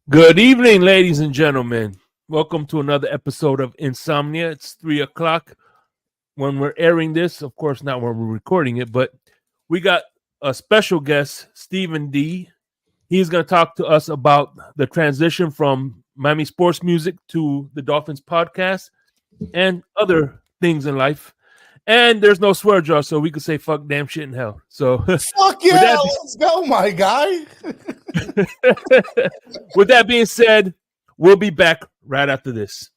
Good evening, ladies and gentlemen. Welcome to another episode of Insomnia. It's 3 o'clock when we're airing this. Of course, not when we're recording it, but we got a special guest, Stephen D. He's going to talk to us about the transition from Miami sports music to the Dolphins podcast and other things in life. And there's no swear jar, so we could say fuck, damn, shit, and hell. So, Fuck yeah, let's go, my guy. with that being said, we'll be back right after this.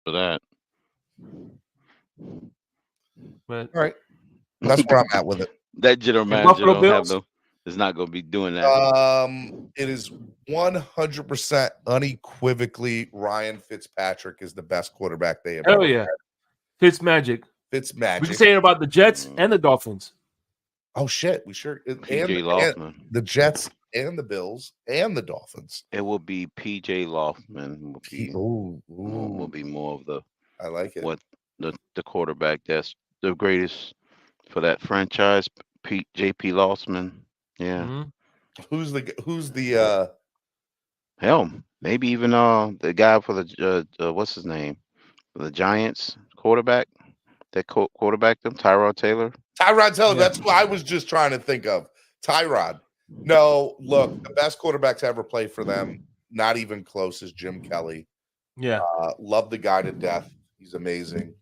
For that. But All right, that's where I'm at with it. That general manager Buffalo don't have Bills? is not going to be doing that. It is 100% unequivocally Ryan Fitzpatrick is the best quarterback they have hell ever yeah. had. Fitzmagic. We Fitzmagic. can say it about the Jets and the Dolphins. Oh shit, we sure PJ and Loftman. the Jets and the Bills and the Dolphins. It will be PJ Loftman. Will be more of the I like it. what the quarterback that's the greatest for that franchise. JP Loftman. Yeah. Mhm. Who's the Hell, maybe even the guy for the what's his name? For the Giants quarterback that quarterbacked them, Tyrod Taylor. Tyrod Taylor? Yeah. That's what I was just trying to think of. Tyrod. No, look, the best quarterback to ever play for them, not even close, is Jim Kelly. Yeah. Love the guy to death. He's amazing.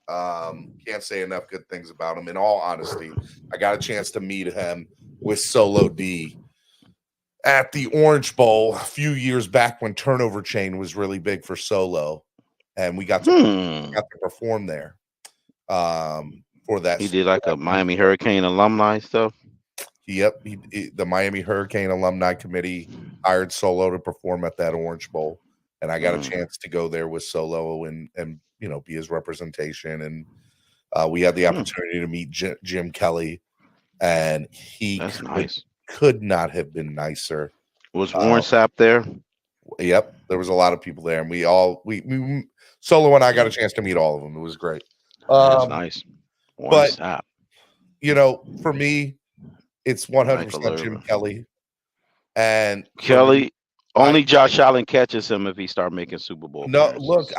Can't say enough good things about him. In all honesty, I got a chance to meet him with Solo D at the Orange Bowl a few years back when Turnover Chain was really big for Solo, and we got to perform there. For that, He did like a Miami Hurricane alumni stuff. Yep, the Miami Hurricane Alumni Committee hired Solo to perform at that Orange Bowl, and I got a chance to go there with Solo and be his representation, and we had the opportunity to meet Jim Kelly, and he could not have been nicer. Was Warren Sapp there? Yep, there was a lot of people there, and we Solo and I got a chance to meet all of them. It was great. That's nice. Warren Sapp. For me, it's 100% Jim Kelly. And Kelly, only Josh Allen catches him if he start making Super Bowl. No, appearances. look,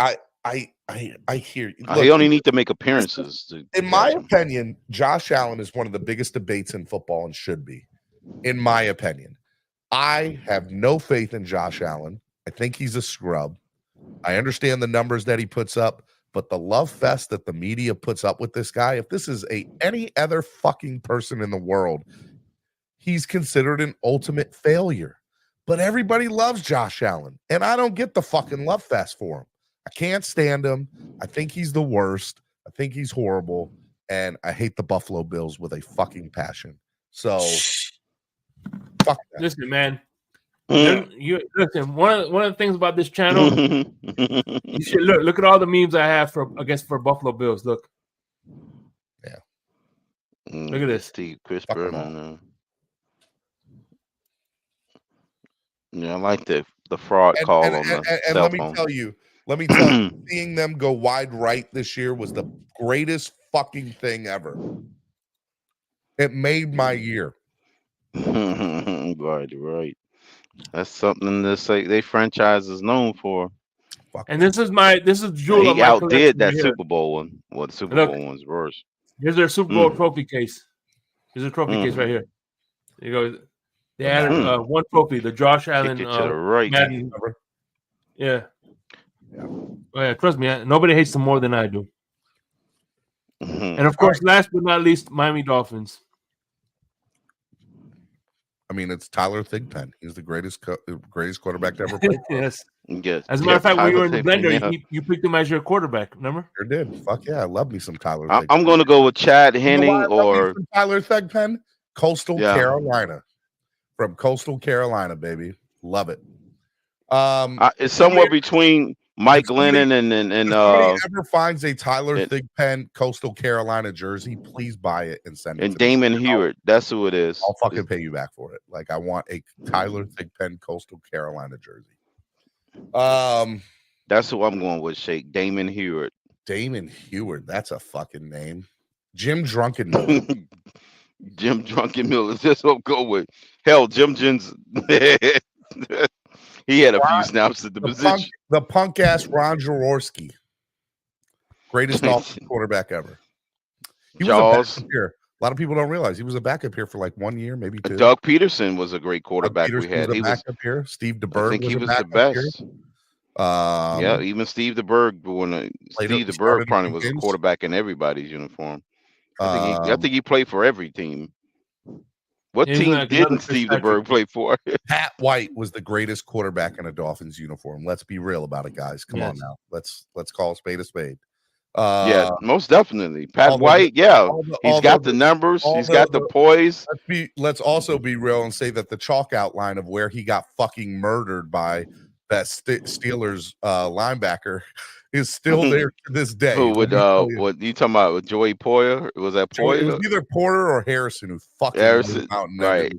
I hear you. Look, he only need to make appearances. In my opinion, Josh Allen is one of the biggest debates in football and should be. In my opinion, I have no faith in Josh Allen. I think he's a scrub. I understand the numbers that he puts up, but the love fest that the media puts up with this guy, if this is any other fucking person in the world, he's considered an ultimate failure. But everybody loves Josh Allen, and I don't get the fucking love fest for him. I can't stand him. I think he's the worst. I think he's horrible, and I hate the Buffalo Bills with a fucking passion. So, fuck that. Listen, man. Listen. One of the things about this channel, you should look at all the memes I have for Buffalo Bills. Look, yeah. Look at this. Chris Berman. Yeah, I like the fraud call on the and cell let me phone. tell you, Let me tell you, seeing them go wide right this year was the greatest fucking thing ever. It made my year. Right. That's something that they franchise is known for. And this is jewel He of my outdid collection that right here. Super Bowl one. Well, the Super Look, Bowl one's worse. Here's their Super Bowl trophy case. Here's a trophy case right here. There you go. They added one trophy, the Josh Allen Kick it to the right. Madden. Yeah. Oh, yeah, trust me, nobody hates them more than I do. And of course, last but not least, Miami Dolphins. I mean, it's Tyler Thigpen. He's the greatest quarterback to ever play. Yes. Yes. As a matter of fact, when you were in the blender, you picked him as your quarterback. Remember? Sure did. Fuck yeah, I love me some Tyler Thigpen. I'm going to go with Chad Henne or Tyler Thigpen, Coastal Carolina. From Coastal Carolina, baby. Love it. It's somewhere between Mike Glennon and if somebody ever finds a Tyler Thigpen Coastal Carolina jersey, please buy it and send it and to Damon me. Hewitt. That's who it is. I'll fucking pay you back for it. Like, I want a Tyler Thigpen Coastal Carolina jersey. That's who I'm going with, Shake. Damon Hewitt. Damon Hewitt. That's a fucking name. Jim Drunkenmiller. Jim Drunkenmiller. That's what I'm going with. Hell, Jim Jins. He had a few snaps at the position. The punk ass Ron Jaworski. Greatest Dolphins quarterback ever. He was a backup here. A lot of people don't realize he was a backup here for like 1 year, maybe 2. Doug Peterson was a great quarterback we had. He was a backup here. Steve DeBerg. I think he was the best. Yeah, even Steve DeBerg. Steve DeBerg probably was a quarterback in everybody's uniform. I think he played for every team. What team didn't Steve DeBerg play for? Pat White was the greatest quarterback in a Dolphins uniform. Let's be real about it, guys. Come on now. Let's call a spade a spade. Yeah, most definitely. Pat White, he's got the numbers, he's got the poise. Let's also be real and say that the chalk outline of where he got fucking murdered by that Steelers linebacker is still there to this day. Who would what you talking about with Joey Poyer? Was that Poyer? It was either Porter or Harrison who fucking Harrison, out and right?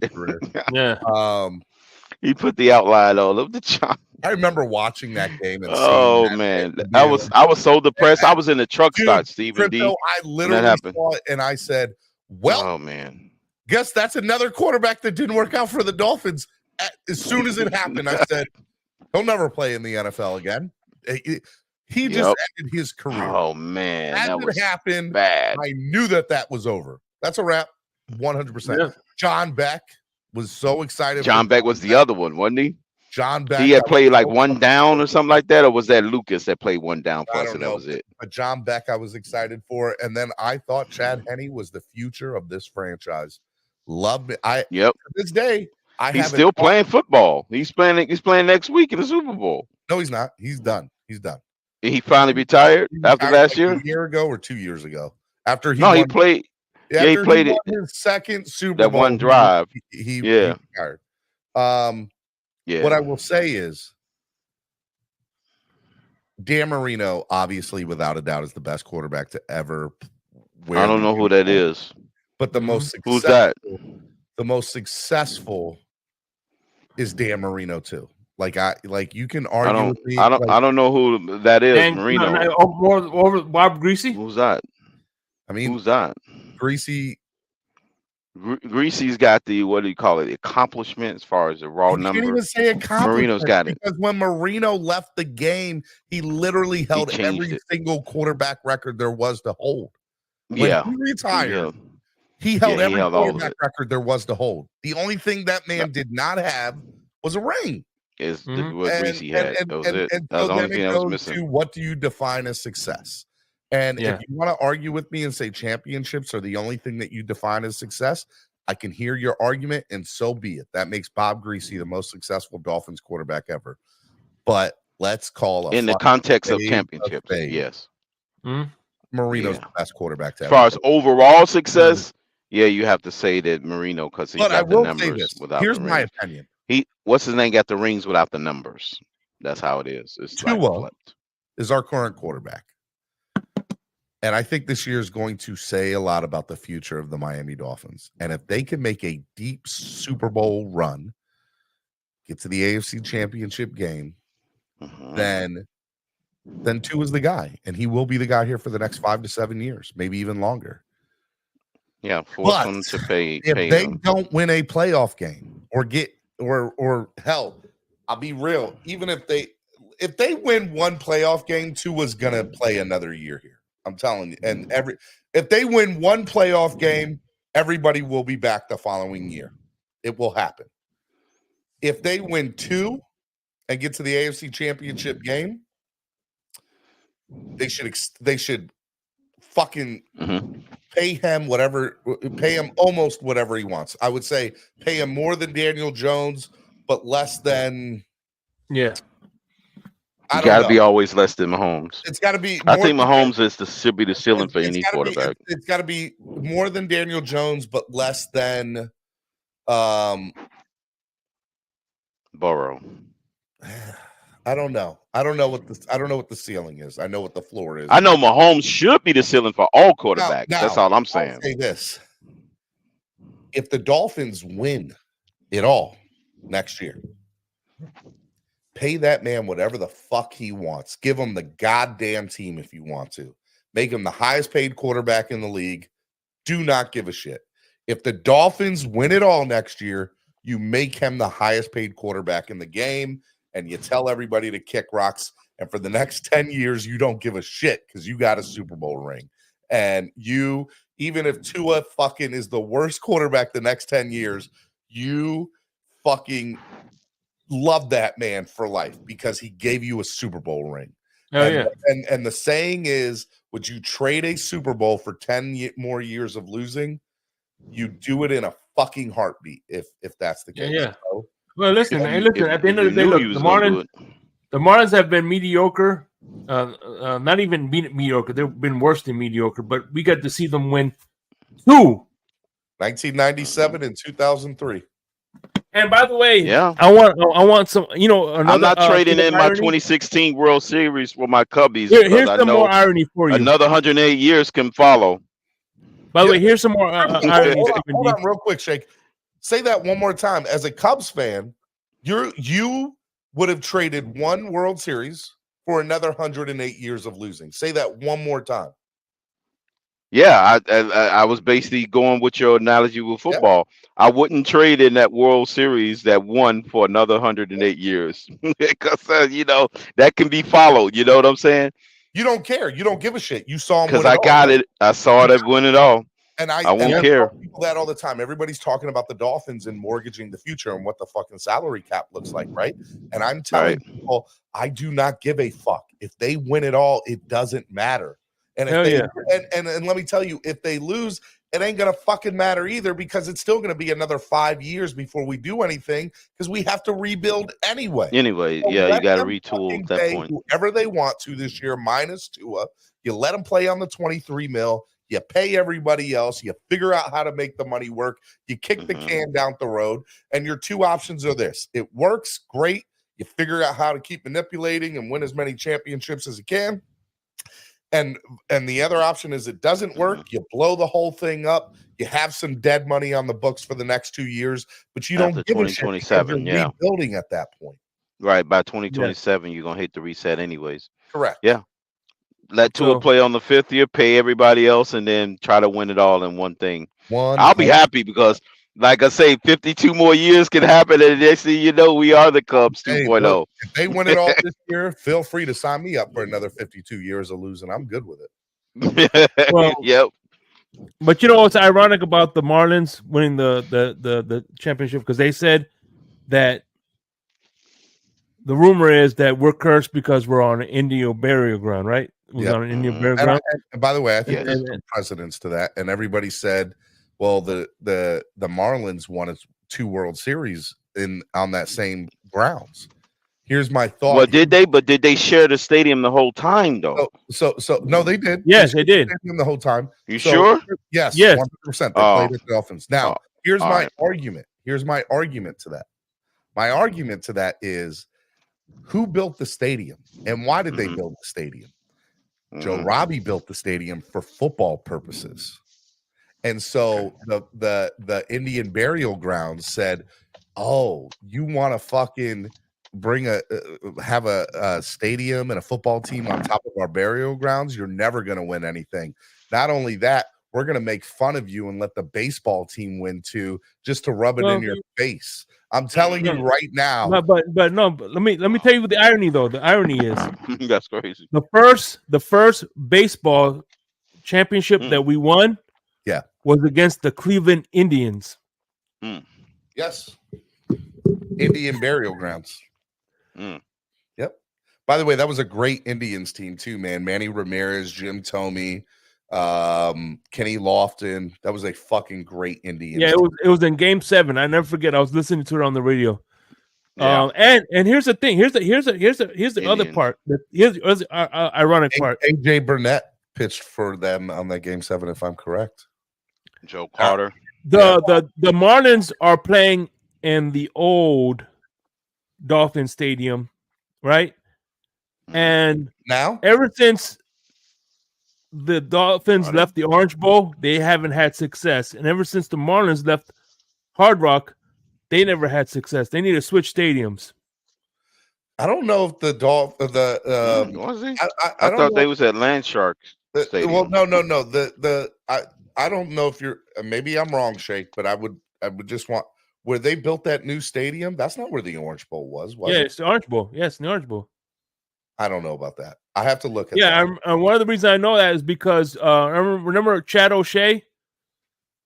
Yeah. He put the outline all of the chalk. I remember watching that game. And man, I was so depressed. I was in the truck stop, Stephen D. I literally saw it and I said, "Well, oh man, guess that's another quarterback that didn't work out for the Dolphins." As soon as it happened, I said, "He'll never play in the NFL again." He just ended his career. Oh man, that was happened. Bad. I knew that was over. That's a wrap. 100%. John Beck was so excited. John Beck was the other one, wasn't he? John Beck. He had played like one down or something like that, or was that Lucas that played one down for us and that was it? But John Beck, I was excited for, and then I thought Chad Henne was the future of this franchise. Loved it. To this day, he's still playing football. He's playing next week in the Super Bowl. No, he's not. He's done. He finally retired after last year, a year ago or 2 years ago. After he he played. Yeah, he played his second Super Bowl. That one drive. He retired. What I will say is, Dan Marino, obviously, without a doubt, is the best quarterback to ever wear. I don't know who that is, but the most successful, who's that? The most successful is Dan Marino too. Like you can argue with me. I don't know who that is. Marino. Over Bob Greasy. Who's that? I mean, who's that? Greasy. Greasy's got the, what do you call it, the accomplishment as far as the raw number. You can't even say accomplishment. Marino's got it. Because when Marino left the game, he literally held every single quarterback record there was to hold. When he retired, he held every quarterback record there was to hold. The only thing that man did not have was a ring. Is what Greasy had. That was it. That was the only thing that was missing. What do you define as success? And if you want to argue with me and say championships are the only thing that you define as success, I can hear your argument, and so be it. That makes Bob Greasy the most successful Dolphins quarterback ever. But let's call in the context of championships, yes. Marino's the best quarterback to ever. As far as overall success, you have to say that Marino, because he got the numbers without. Here's my opinion. What's his name? Got the rings without the numbers. That's how it is. It's Tua is our current quarterback. And I think this year is going to say a lot about the future of the Miami Dolphins. And if they can make a deep Super Bowl run, get to the AFC Championship game, then then Tua is the guy, and he will be the guy here for the next 5 to 7 years, maybe even longer. Yeah, force them to pay. If pay they them. don't win a playoff game or hell, I'll be real. Even if they win one playoff game, Tua's gonna play another year here. I'm telling you. And if they win one playoff game, everybody will be back the following year. It will happen. If they win 2 and get to the AFC Championship game, they should fucking pay him almost whatever he wants. I would say pay him more than Daniel Jones, but less than. Yeah. You got to be always less than Mahomes. It's got to be. I think Mahomes should be the ceiling for any quarterback. It's got to be more than Daniel Jones, but less than Burrow. I don't know. I don't know what the ceiling is. I know what the floor is. I know Mahomes should be the ceiling for all quarterbacks. That's all I'm saying. I'll say this: if the Dolphins win it all next year, pay that man whatever the fuck he wants. Give him the goddamn team if you want to. Make him the highest paid quarterback in the league. Do not give a shit. If the Dolphins win it all next year, you make him the highest paid quarterback in the game, and you tell everybody to kick rocks. And for the next 10 years, you don't give a shit because you got a Super Bowl ring. And you, even if Tua fucking is the worst quarterback the next 10 years, you fucking love that man for life because he gave you a Super Bowl ring. And the saying is, would you trade a Super Bowl for 10 more years of losing? You do it in a fucking heartbeat if that's the case. Yeah. So, well, listen. At the end of the day, look, the Marlins have been mediocre. Not even mediocre. They've been worse than mediocre. But we got to see them win 2. 1997 and 2003. And by the way, I want some. I'm not trading in my 2016 World Series for my Cubbies. Here's some more irony for you. Another 108 years can follow. By the way, here's some more irony. Hold on, real quick, Shake. Say that one more time. As a Cubs fan, you would have traded one World Series for another 108 years of losing. Say that one more time. Yeah, I was basically going with your analogy with football. Yeah. I wouldn't trade in that World Series that won for another 108 years because that can be followed. You know what I'm saying? You don't care. You don't give a shit. You saw him because I got it. I saw it win it all. And I won't care. People that all the time. Everybody's talking about the Dolphins and mortgaging the future and what the fucking salary cap looks like, right? And I'm telling people, I do not give a fuck. If they win it all, it doesn't matter. And and let me tell you, if they lose, it ain't gonna fucking matter either because it's still gonna be another 5 years before we do anything because we have to rebuild anyway. So you got to retool at that point. Whoever they want to this year, minus Tua, you let them play on the 23 mil. You pay everybody else. You figure out how to make the money work. You kick the can down the road, and your 2 options are this: it works, great. You figure out how to keep manipulating and win as many championships as you can. And the other option is it doesn't work. You blow the whole thing up. You have some dead money on the books for the next 2 years, but you don't give a shit because you're rebuilding at that point. Right. By 2027, you're gonna hit the reset anyways. Correct. Yeah. Let Tua play on the 5th year, pay everybody else, and then try to win it all in one thing. I'll be happy because, like I say, 52 more years can happen, and next thing you know, we are the Cubs 2.0. Look, if they win it all this year, feel free to sign me up for another 52 years of losing. I'm good with it. Well, yep. But what's ironic about the Marlins winning the championship because they said that the rumor is that we're cursed because we're on an Indian burial ground, right? It was on an Indian burial ground. And by the way, I think there's some precedents to that. And everybody said, well, the Marlins won 2 World Series on that same grounds. Here's my thought. Well, did they? But did they share the stadium the whole time, though? So no, they did. Yes, they did. The whole time. You sure? Yes. 100%. They played the Dolphins. Now, here's my argument. Here's my argument to that. My argument to that is, who built the stadium and why did they build the stadium? Joe Robbie built the stadium for football purposes. And so the Indian burial grounds said, oh, you want to fucking have a stadium and a football team on top of our burial grounds, you're never going to win anything. Not only that, we're going to make fun of you and let the baseball team win too, just to rub it in your face. I'm telling you right now. But let me tell you what the irony though. The irony is that's crazy. the first baseball championship that we won, was against the Cleveland Indians. Yes, Indian burial grounds. Yep. By the way, that was a great Indians team too, man. Manny Ramirez, Jim Thome, Kenny Lofton. That was a fucking great Indians. Yeah, it was in Game 7. I never forget. I was listening to it on the radio. Yeah. And here's the thing. Here's the other part. Here's the ironic part. AJ Burnett pitched for them on that Game 7, if I'm correct. Joe Carter. The Marlins are playing in the old Dolphin Stadium, right? And now, ever since the Dolphins left the Orange Bowl, they haven't had success. And ever since the Marlins left Hard Rock, they never had success. They need to switch stadiums. I don't know if the was he? I thought they was at Land Sharks Stadium. Well, no. I don't know if you're. Maybe I'm wrong, Shake, but I would just want where they built that new stadium. That's not where the Orange Bowl was it? It's the Orange Bowl. Yes, the Orange Bowl. I don't know about that. I have to look at. Yeah, one of the reasons I know that is because remember Chad O'Shea,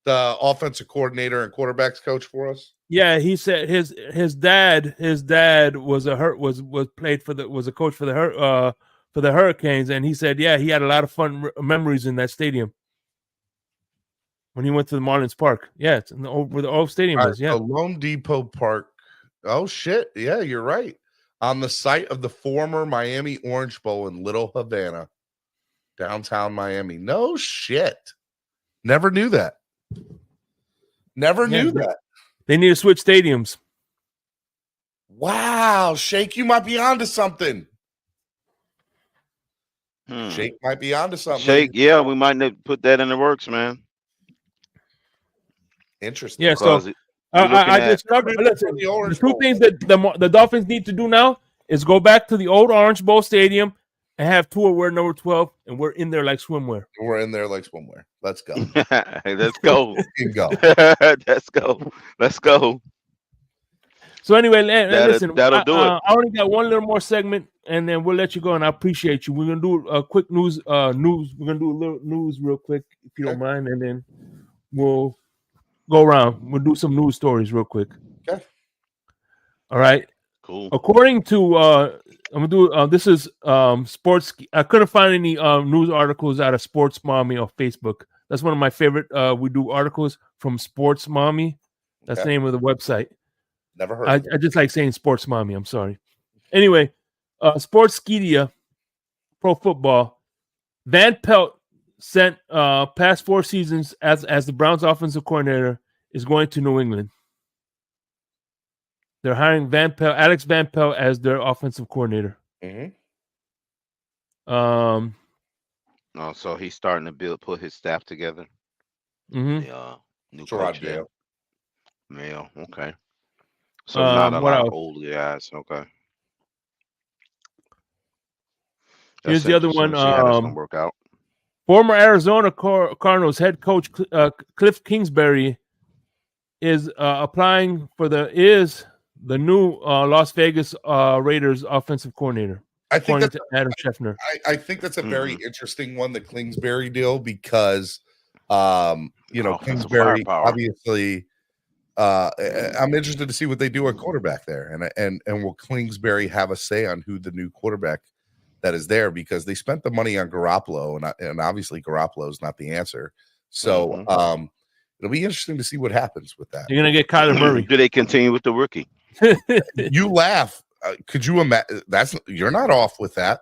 the offensive coordinator and quarterbacks coach for us. Yeah, he said his dad was a coach for the Hurricanes, and he said he had a lot of fun memories in that stadium when he went to the Marlins Park. Yeah, it's where the old stadium is. Yeah, so Lone Depot Park. Oh shit! Yeah, you're right. On the site of the former Miami Orange Bowl in Little Havana, downtown Miami. No shit. Never knew that. Never knew that. They need to switch stadiums. Wow, Shake, you might be onto something. Shake might be onto something. Shake, yeah, we might put that in the works, man. Interesting. Yeah, so I discovered the two things that the Dolphins need to do now is go back to the old Orange Bowl Stadium and have Tua wear number 12, and we're in there like swimwear. We're in there like swimwear. Let's go. Let's go. Let's go. So anyway, listen. That'll do it. I only got one little more segment, and then we'll let you go. And I appreciate you. We're gonna do a quick news. We're gonna do a little news real quick, if you don't mind, and then we'll go around. We'll do some news stories real quick. Okay. All right. Cool. According to I'm gonna do this is sports. I couldn't find any news articles out of Sports Mommy on Facebook. That's one of my favorite. We do articles from Sports Mommy. That's the name of the website. Never heard. I just like saying Sports Mommy. I'm sorry. Anyway, Sportskeeda Pro Football. Van Pelt sent past 4 seasons as the Browns offensive coordinator is going to New England. They're hiring Alex Van Pelt as their offensive coordinator. So he's starting to put his staff together. Mm-hmm. The new Gerard coach. Mayo. Mayo, okay. So not a lot of old guys. Okay. Here's the other one. Work out. Former Arizona Cardinals head coach Cliff Kingsbury is applying for the new Las Vegas Raiders offensive coordinator. I think that's Adam Schefter. I think that's a very interesting one, the Kingsbury deal, because Kingsbury obviously. I'm interested to see what they do at quarterback there, and will Kingsbury have a say on who the new quarterback that is there, because they spent the money on Garoppolo, and obviously Garoppolo is not the answer. So it'll be interesting to see what happens with that. You're gonna get Kyler Murray. Do they continue with the rookie? You laugh. Could you imagine? You're not off with that.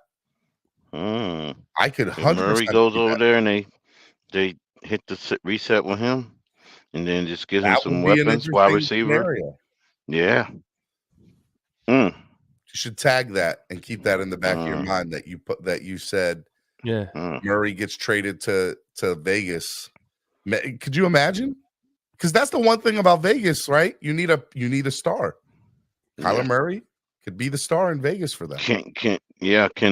I could 100%. Murray goes over there and they hit the reset with him, and then just gives him some weapons, wide receiver. Scenario. Yeah. You should tag that and keep that in the back of your mind that you said. Yeah. Murray gets traded to Vegas. Could you imagine? Because that's the one thing about Vegas, right? You need a star. Kyler Murray. could be the star in Vegas for them. Can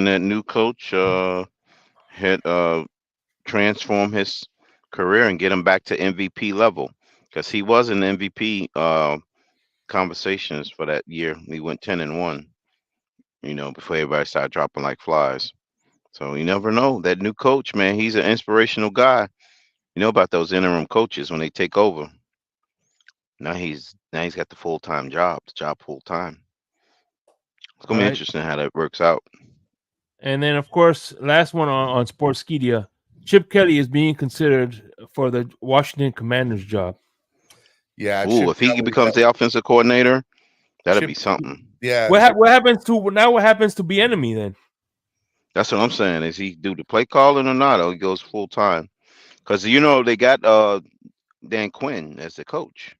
that new coach transform his career and get him back to MVP level? Because he was in the MVP conversations for that year. He went 10-1, before everybody started dropping like flies. So you never know. That new coach, man, he's an inspirational guy. You know about those interim coaches when they take over. Now he's got the full-time job, full time. It's gonna be Right. interesting how that works out. And then, of course, last one on Sportskeeda, Chip Kelly is being considered for the Washington Commanders job. Yeah. Ooh, if he becomes the offensive coordinator, that'll be something. Yeah. What happens to Bieniemy then? That's what I'm saying. Is he do the play calling or not? Or he goes full time? Because they got Dan Quinn as the coach.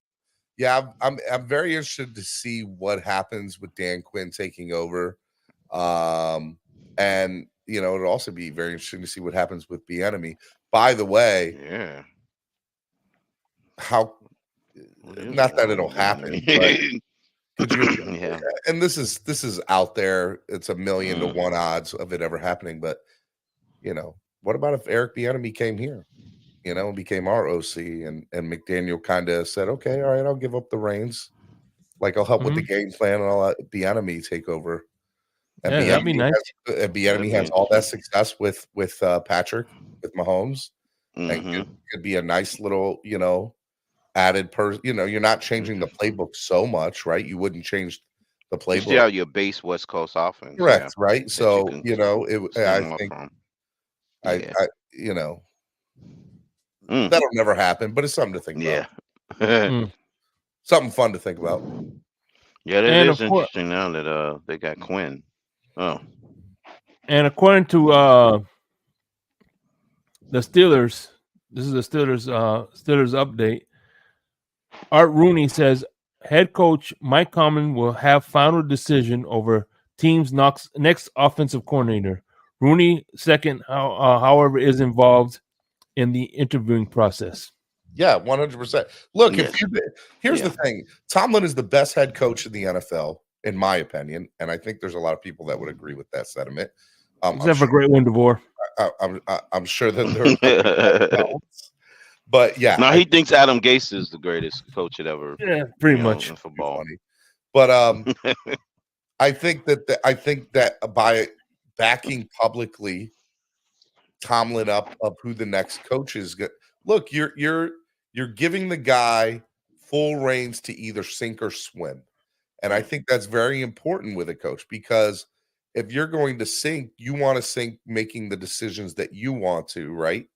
Yeah, I'm very interested to see what happens with Dan Quinn taking over. And it'll also be very interesting to see what happens with Bieniemy. By the way, yeah, not that it'll happen, but could you? Yeah. And this is out there. It's 1,000,000 to 1 odds of it ever happening. But what about if Eric Bieniemy came here? And became our OC, and McDaniel kind of said, "Okay, all right, I'll give up the reins. Like I'll help with the game plan, and I'll let Bieniemy take over." And Yeah, that'd be nice. Bieniemy has all that success with Patrick, with Mahomes, and could be a nice little, added person. You're not changing the playbook so much, right? You wouldn't change the playbook. You still have your base West Coast offense, correct? Right. So I think that'll never happen, but it's something to think about. Something fun to think about. Yeah, that is interesting now that they got Quinn. Oh. And according to the Steelers, this is the Steelers update. Art Rooney says head coach Mike Tomlin will have final decision over team's next offensive coordinator. Rooney, second, however, is involved in the interviewing process. Yeah, 100%. Look, here's the thing. Tomlin is the best head coach in the NFL, in my opinion, and I think there's a lot of people that would agree with that sentiment. Except for Great One DeVore. I'm sure that there are but yeah. Now he thinks Adam Gase is the greatest coach ever. Yeah, pretty much in football. But I think that by backing publicly Tomlin up of who the next coach is, look, you're giving the guy full reins to either sink or swim. And I think that's very important with a coach, because if you're going to sink, you want to sink making the decisions that you want to, right?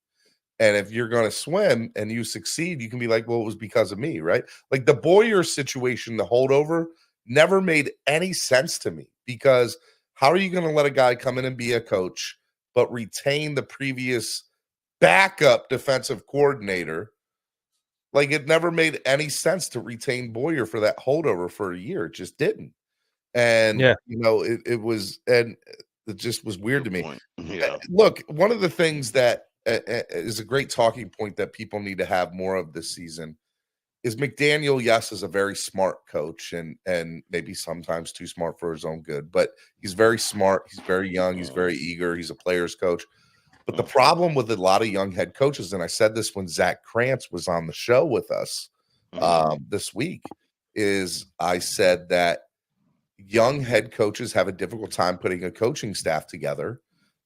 And if you're going to swim and you succeed, you can be like, well, it was because of me, right? Like the Boyer situation, the holdover, never made any sense to me, because how are you going to let a guy come in and be a coach but retain the previous backup defensive coordinator? Like it never made any sense to retain Boyer for that holdover for a year. It just didn't. And it was, and it just was weird to me. Yeah. Look, one of the things that is a great talking point that people need to have more of this season is McDaniel, yes, is a very smart coach, and maybe sometimes too smart for his own good, but he's very smart. He's very young. He's very eager. He's a player's coach. But the problem with a lot of young head coaches, and I said this when Zach Krantz was on the show with us this week, is I said that young head coaches have a difficult time putting a coaching staff together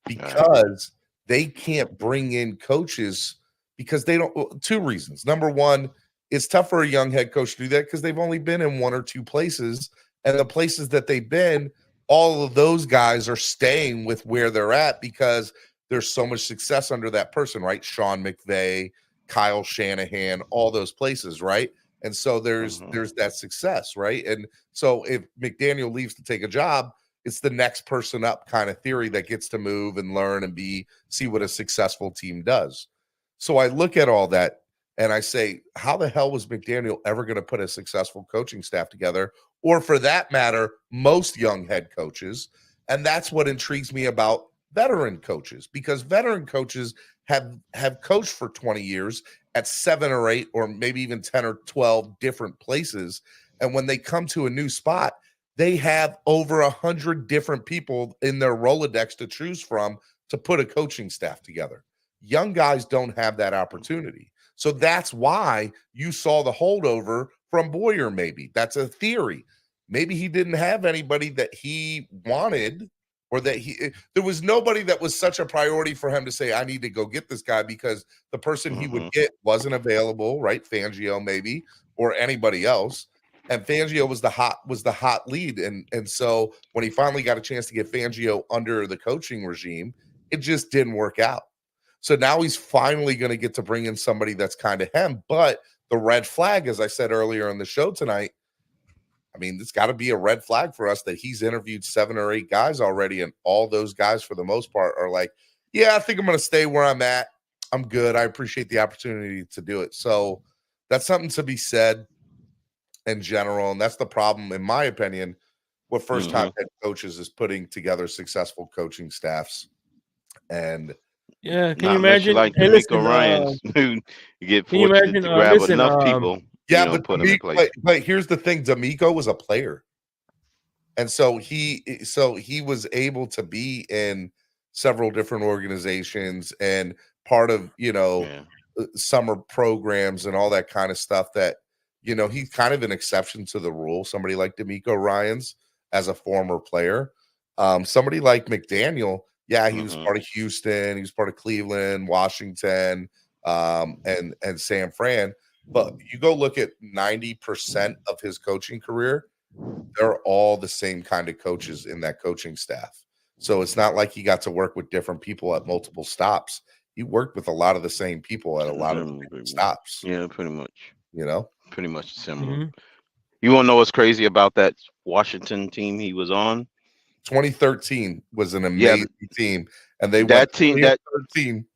because they can't bring in coaches because they don't. Two reasons. Number one, it's tough for a young head coach to do that because they've only been in one or two places, and the places that they've been, all of those guys are staying with where they're at because there's so much success under that person, right? Sean McVay, Kyle Shanahan, all those places, right? And so there's that success, right? And so if McDaniel leaves to take a job, it's the next person up kind of theory that gets to move and learn and see what a successful team does. So I look at all that and I say, how the hell was McDaniel ever going to put a successful coaching staff together? Or for that matter, most young head coaches. And that's what intrigues me about veteran coaches, because veteran coaches have coached for 20 years at 7 or 8 or maybe even 10 or 12 different places. And when they come to a new spot, They have over 100 different people in their Rolodex to choose from to put a coaching staff together. Young guys don't have that opportunity. So that's why you saw the holdover from Boyer, maybe. That's a theory. Maybe he didn't have anybody that he wanted, or that there was nobody that was such a priority for him to say, I need to go get this guy, because the person he would get wasn't available, right? Fangio maybe, or anybody else. And Fangio was the hot lead. And so when he finally got a chance to get Fangio under the coaching regime, it just didn't work out. So now he's finally going to get to bring in somebody that's kind of him. But the red flag, as I said earlier in the show tonight, I mean, it's got to be a red flag for us that he's interviewed 7 or 8 guys already. And all those guys, for the most part, are like, yeah, I think I'm going to stay where I'm at. I'm good. I appreciate the opportunity to do it. So that's something to be said in general. And that's the problem, in my opinion, with first-time head coaches, is putting together successful coaching staffs. And yeah, can you imagine? Like Hey, D'Amico listen, Ryans, you get can you fortunate imagine? to grab Listen, enough people. yeah, but put them in place. But here's the thing: D'Amico was a player, and so he was able to be in several different organizations and part of summer programs and all that kind of stuff. That he's kind of an exception to the rule. Somebody like D'Amico Ryans, as a former player, somebody like McDaniel. Yeah, he was part of Houston. He was part of Cleveland, Washington, and San Fran. But you go look at 90% of his coaching career, they're all the same kind of coaches in that coaching staff. So it's not like he got to work with different people at multiple stops. He worked with a lot of the same people at a lot of different stops. Yeah, pretty much. Pretty much similar. You want to know what's crazy about that Washington team he was on? 2013 was an amazing team, and they that team that 13.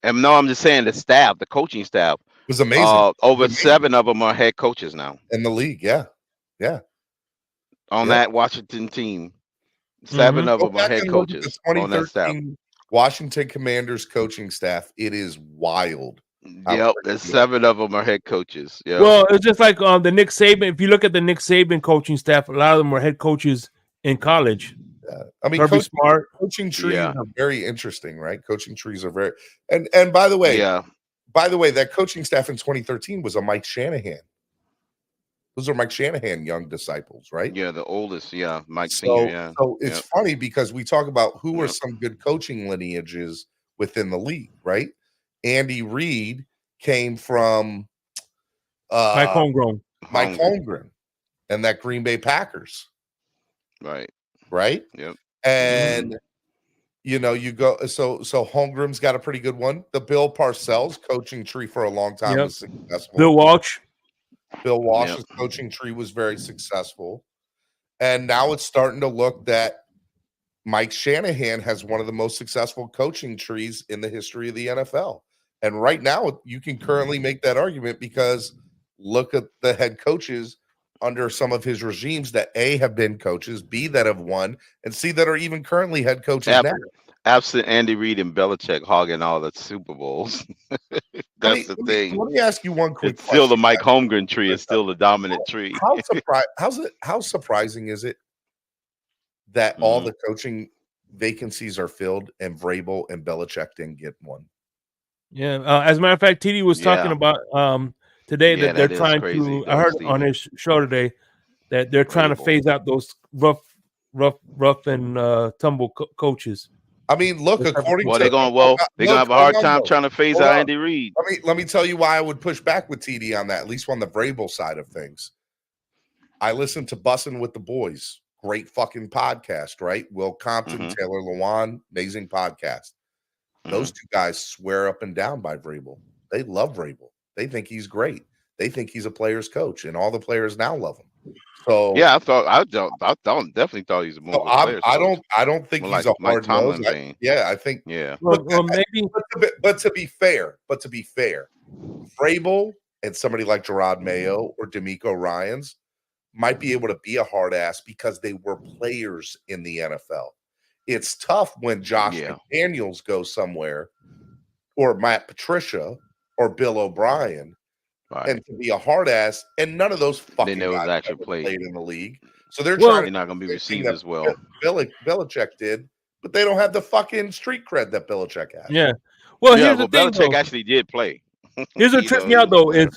And no, I'm just saying the staff, the coaching staff was amazing. Over 7 of them are head coaches now in the league. Yeah. On that Washington team, 7 of them are head coaches on that staff. Washington Commanders coaching staff. It is wild. Yep, there's 7 of them are head coaches. Yep. Well, it's just like the Nick Saban. If you look at the Nick Saban coaching staff, a lot of them were head coaches in college. I mean, coaching trees are very interesting, right? Coaching trees are very and by the way, that coaching staff in 2013 was a Mike Shanahan. Those are Mike Shanahan young disciples, right? Yeah, the oldest, Mike Senior. Yeah. So it's funny because we talk about who are some good coaching lineages within the league, right? Andy Reid came from Mike Holmgren and that Green Bay Packers. Right? Yep. And you go so Holmgren's got a pretty good one. The Bill Parcells coaching tree for a long time was successful. Bill Walsh's coaching tree was very successful. And now it's starting to look that Mike Shanahan has one of the most successful coaching trees in the history of the NFL. And right now you can currently make that argument because look at the head coaches under some of his regimes that A, have been coaches, B, that have won, and C, that are even currently head coaches now. Absent Andy Reid and Belichick hogging all the Super Bowls. That's the thing. Let me ask you one quick question. Still the Mike Holmgren tree is still the dominant tree. How surprising is it that all the coaching vacancies are filled and Vrabel and Belichick didn't get one? Yeah. As a matter of fact, TD was talking about today that they're trying to. I heard on his show today that they're trying to phase out those rough and tumble coaches. I mean, look, according to they're gonna have a hard time trying to phase out Andy Reid. Let me tell you why I would push back with TD on that, at least on the Vrabel side of things. I listened to Bussin' with the Boys, great fucking podcast, right? Will Compton, Taylor Lewan, amazing podcast. Those two guys swear up and down by Vrabel. They love Vrabel. They think he's great. They think he's a player's coach, and all the players now love him. So I definitely thought he's more. I don't think he's a hard nose. I think maybe. But to be fair, Vrabel and somebody like Gerard Mayo or D'Amico Ryans might be able to be a hard ass because they were players in the NFL. It's tough when Josh McDaniels goes somewhere, or Matt Patricia, or Bill O'Brien, and to be a hard ass, and none of those fucking guys actually played in the league. So they're Well, trying They're to not going to be do the received thing as well. that Belichick did, but they don't have the fucking street cred that Belichick has. yeah. Well, Yeah, here's the well, thing, Belichick though. actually did play. Here's what You tripped know, me out, he- though, is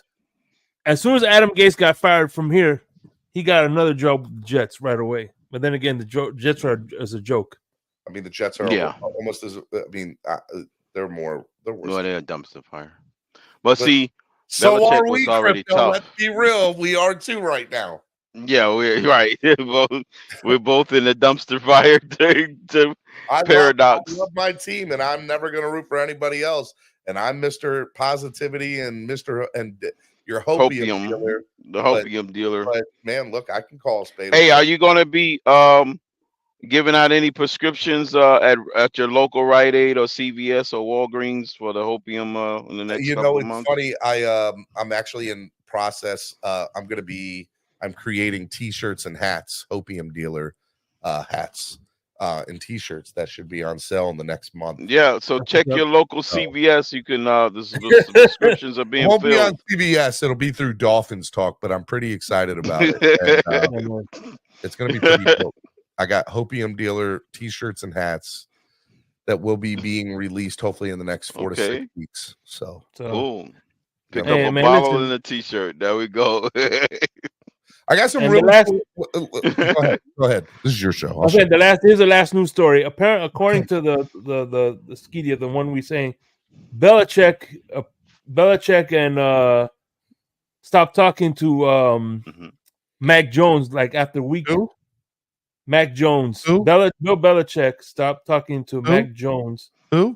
as soon as Adam Gase got fired from here, he got another job with the Jets right away. But then again, the Jets are as a joke. I mean, the Jets are Yeah. almost as. I mean, they're worse. well, they're a dumpster fire. But But see, so Belichick are was we, already Crypto. Let's tough. be real. We are too right now. Yeah, we're right. We're both in the dumpster fire to I paradox. love my team, and I'm never going to root for anybody else. And I'm Mr. Positivity and Mr. and your hopium dealer. The hopium dealer. But man, look, I can call a spade. Hey, are you going to be giving out any prescriptions at your local Rite Aid or CVS or Walgreens for the hopium in the next couple of It's months? funny. I'm actually in process. I'm creating T-shirts and hats, hopium dealer hats and T-shirts that should be on sale in the next month. Yeah, so check your local CVS. You can the prescriptions are being It won't be on filled. CBS. It'll be through Dolphins Talk, but I'm pretty excited about it. And, it's going to be pretty dope. I got hopium dealer T-shirts and hats that will be being released hopefully in the next 4 to 6 weeks. So cool. Pick Hey, up a man, bottle listen. and a T-shirt. There we go. I got some And real. the last- Go ahead. This is your show. Okay, here's the last news story. Apparently, according to the Skeedia, the one we saying, Belichick and stopped talking to Mac Jones like after week. Who? Mac Jones. Who? Bill Belichick stopped talking to Mac Jones. Who?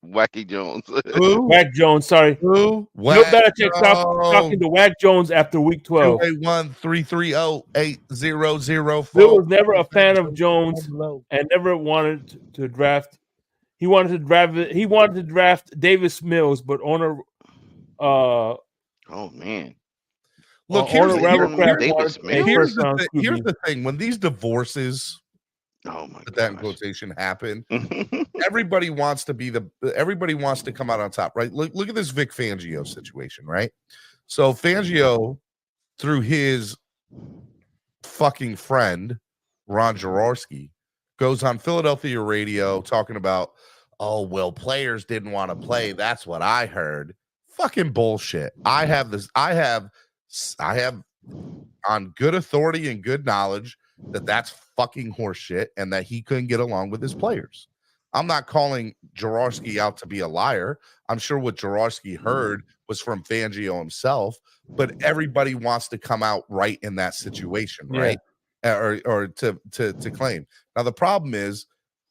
Wacky Jones. Who? Wack Jones. Sorry. Who? Bill Belichick stopped talking to Wack Jones after week 12. 281-330-8004. Bill was never a fan of Jones and never wanted to draft. He wanted to draft Davis Mills, but owner. Oh man. Look, owner Davis Mills. here's the thing. When these divorces, put that in quotation, happen, everybody wants to come out on top, right? Look at this Vic Fangio situation, right? So Fangio, through his fucking friend Ron Jaworski, goes on Philadelphia radio talking about, oh well, players didn't want to play. That's what I heard. Fucking bullshit. I have on good authority and good knowledge that's fucking horseshit and that he couldn't get along with his players. I'm not calling Jaworski out to be a liar. I'm sure what Jaworski heard was from Fangio himself, but everybody wants to come out right in that situation, right? Or to claim. Now the problem is,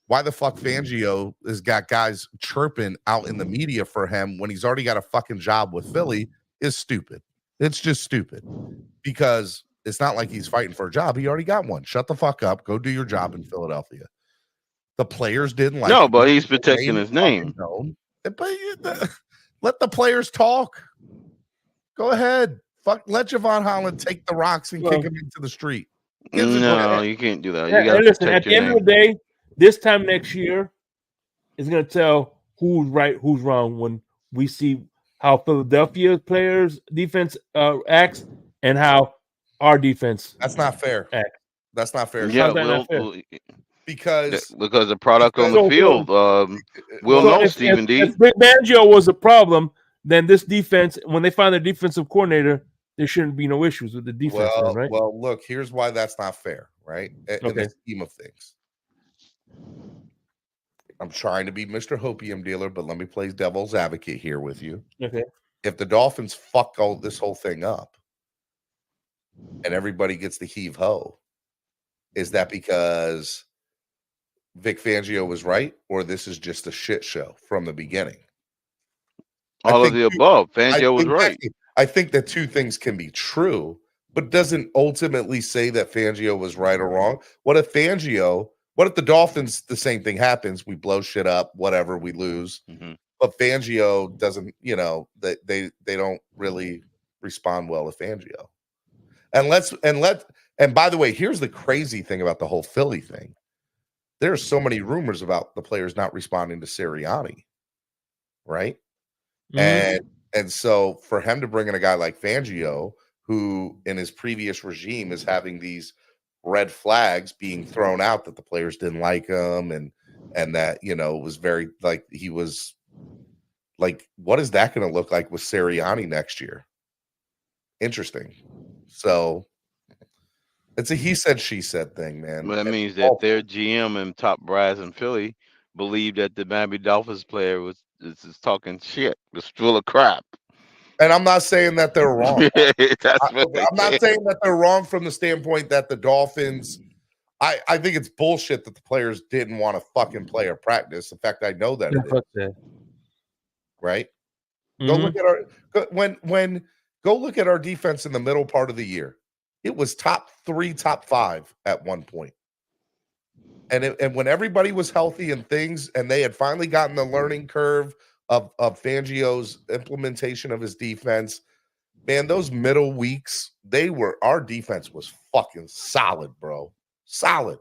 why the fuck Fangio has got guys chirping out in the media for him when he's already got a fucking job with Philly is stupid. It's just stupid because it's not like he's fighting for a job. He already got one. Shut the fuck up. Go do your job in Philadelphia. The players didn't like it. But he's protecting his name. Let the players talk. Go ahead. Let Javon Holland take the rocks and kick him into the street. No, you can't do that. Yeah, You got to listen, protect at the your end name. of the day, this time next year is going to tell who's right, who's wrong when we see how Philadelphia players defense acts and how our defense. That's not fair. Acts. That's not fair. Yeah, because the product on the field, we'll know Stephen D. If Big Fangio was a problem, then this defense, when they find their defensive coordinator, there shouldn't be no issues with the defense, right? Well, look, here's why that's not fair, right? In the scheme of things. I'm trying to be Mr. Hopium dealer, but let me play devil's advocate here with you. Okay. If the Dolphins fuck this whole thing up and everybody gets the heave ho, is that because Vic Fangio was right, or this is just a shit show from the beginning? All of the above. Fangio was right. I think that two things can be true, but doesn't ultimately say that Fangio was right or wrong. What if the Dolphins, the same thing happens? We blow shit up, whatever, we lose. Mm-hmm. But Fangio doesn't, they don't really respond well to Fangio. And by the way, here's the crazy thing about the whole Philly thing. There's so many rumors about the players not responding to Sirianni, right? Mm-hmm. And so for him to bring in a guy like Fangio, who in his previous regime is having these red flags being thrown out that the players didn't like him and that, you know, was very like he was like, what is that going to look like with Sirianni next year? Interesting. So it's a he said, she said thing, man. Well, that means that their GM and top brass in Philly believed that the Miami Dolphins player was talking shit, was full of crap. And I'm not saying that they're wrong. I'm not saying that they're wrong from the standpoint that the Dolphins, I think it's bullshit that the players didn't want to fucking play or practice. In fact, I know that it is. Right? Go look at our go look at our defense in the middle part of the year. It was top 3, top 5 at one point. And when everybody was healthy and things, and they had finally gotten the learning curve of Fangio's implementation of his defense, man, those middle weeks, our defense was fucking solid, bro. Solid.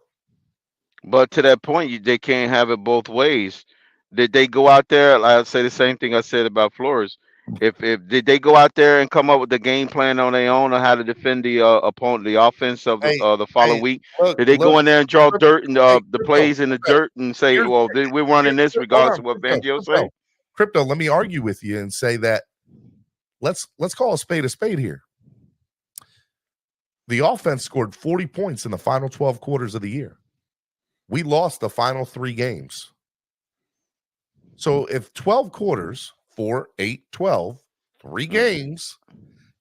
But to that point, they can't have it both ways. Did they go out there? I'd say the same thing I said about Flores. If did they go out there and come up with the game plan on their own on how to defend the opponent, the offense of the following week? Did they go in there and draw dirt and the plays in the dirt and say, well, we're running this regardless of what Fangio say? Crypto, let me argue with you and say that let's call a spade here. The offense scored 40 points in the final 12 quarters of the year. We lost the final 3 games. So if 12 quarters, 4, 8, 12, 3 games,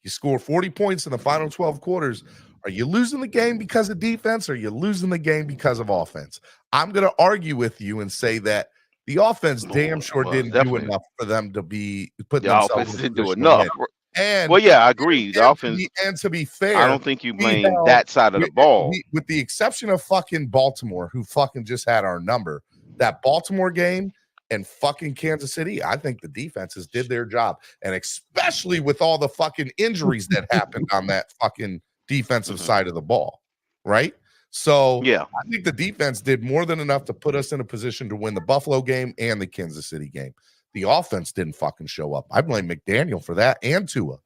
you score 40 points in the final 12 quarters, are you losing the game because of defense or are you losing the game because of offense? I'm going to argue with you and say that the offense damn sure didn't do enough for them to be putting themselves in a position didn't do enough. And well, yeah, I agree. The offense, and to be fair, I don't think you blame that side of the ball. With the exception of fucking Baltimore, who fucking just had our number. That Baltimore game and fucking Kansas City, I think the defenses did their job. And especially with all the fucking injuries that happened on that fucking defensive side of the ball, right? So yeah, I think the defense did more than enough to put us in a position to win the Buffalo game and the Kansas City game. The offense didn't fucking show up. I blame McDaniel for that and Tua.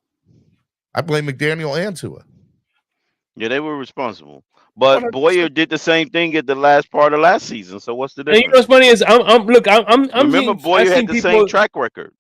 Yeah, they were responsible. But 100%. Boyer did the same thing at the last part of last season. So what's the difference? And you know what's funny is I'm remember Boyer had the same track record.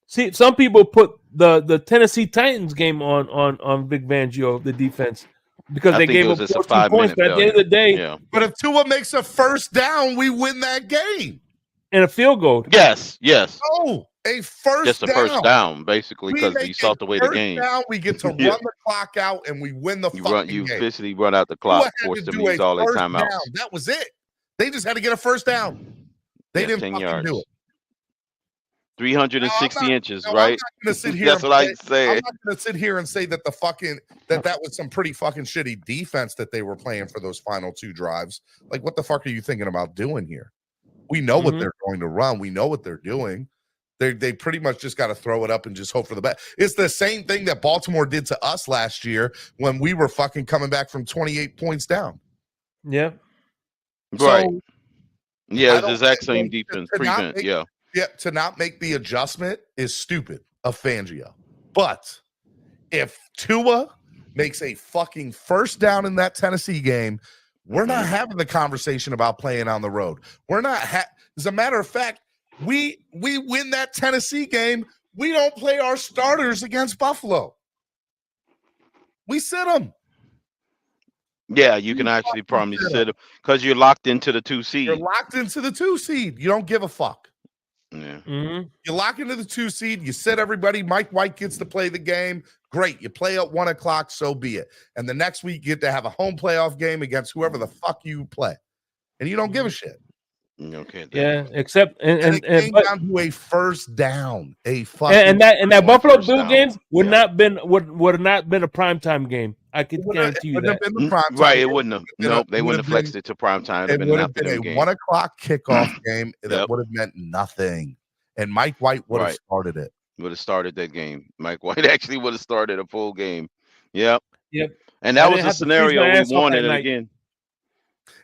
See, some people put the Tennessee Titans game on Vic Fangio, the defense, because they gave up 14 points. But at the end of the day, but if Tua makes a first down, we win that game. And a field goal. Yes. Oh, a first just a down. First down, basically, because you saw the way the game. Down, we get to run the clock out and we win the fucking game. You officially run out the clock, force them to use all their timeouts. That was it. They just had to get a first down. They didn't 10 fucking yards. do it. 360 inches, right? That's what I say. I'm not going to sit here and say that that was some pretty fucking shitty defense that they were playing for those final 2 drives. Like, what the fuck are you thinking about doing here? We know what they're going to run. We know what they're doing. They pretty much just got to throw it up and just hope for the best. It's the same thing that Baltimore did to us last year when we were fucking coming back from 28 points down. Yeah. Right. So, yeah, it's the exact same defense. To not make the adjustment is stupid of Fangio. But if Tua makes a fucking first down in that Tennessee game, we're not having the conversation about playing on the road. We're not. As a matter of fact, we win that Tennessee game. We don't play our starters against Buffalo. We sit them. Yeah, you can actually probably sit them because you're locked into the 2 seed. You're locked into the 2 seed. You don't give a fuck. Yeah. You lock into the 2 seed. You sit everybody. Mike White gets to play the game. Great. You play at 1 o'clock. So be it. And the next week you get to have a home playoff game against whoever the fuck you play, and you don't give a shit. Okay. Yeah. Except and it came down to a first down. And that Buffalo Bill game would not been a primetime game. I could guarantee you that. Right. It wouldn't have. Nope. They wouldn't have flexed it to primetime. It would have been a 1 o'clock kickoff game that would have meant nothing. And Mike White would have started it. Would have started that game. Mike White actually would have started a full game. Yep. Yep. And that was the scenario we wanted it again.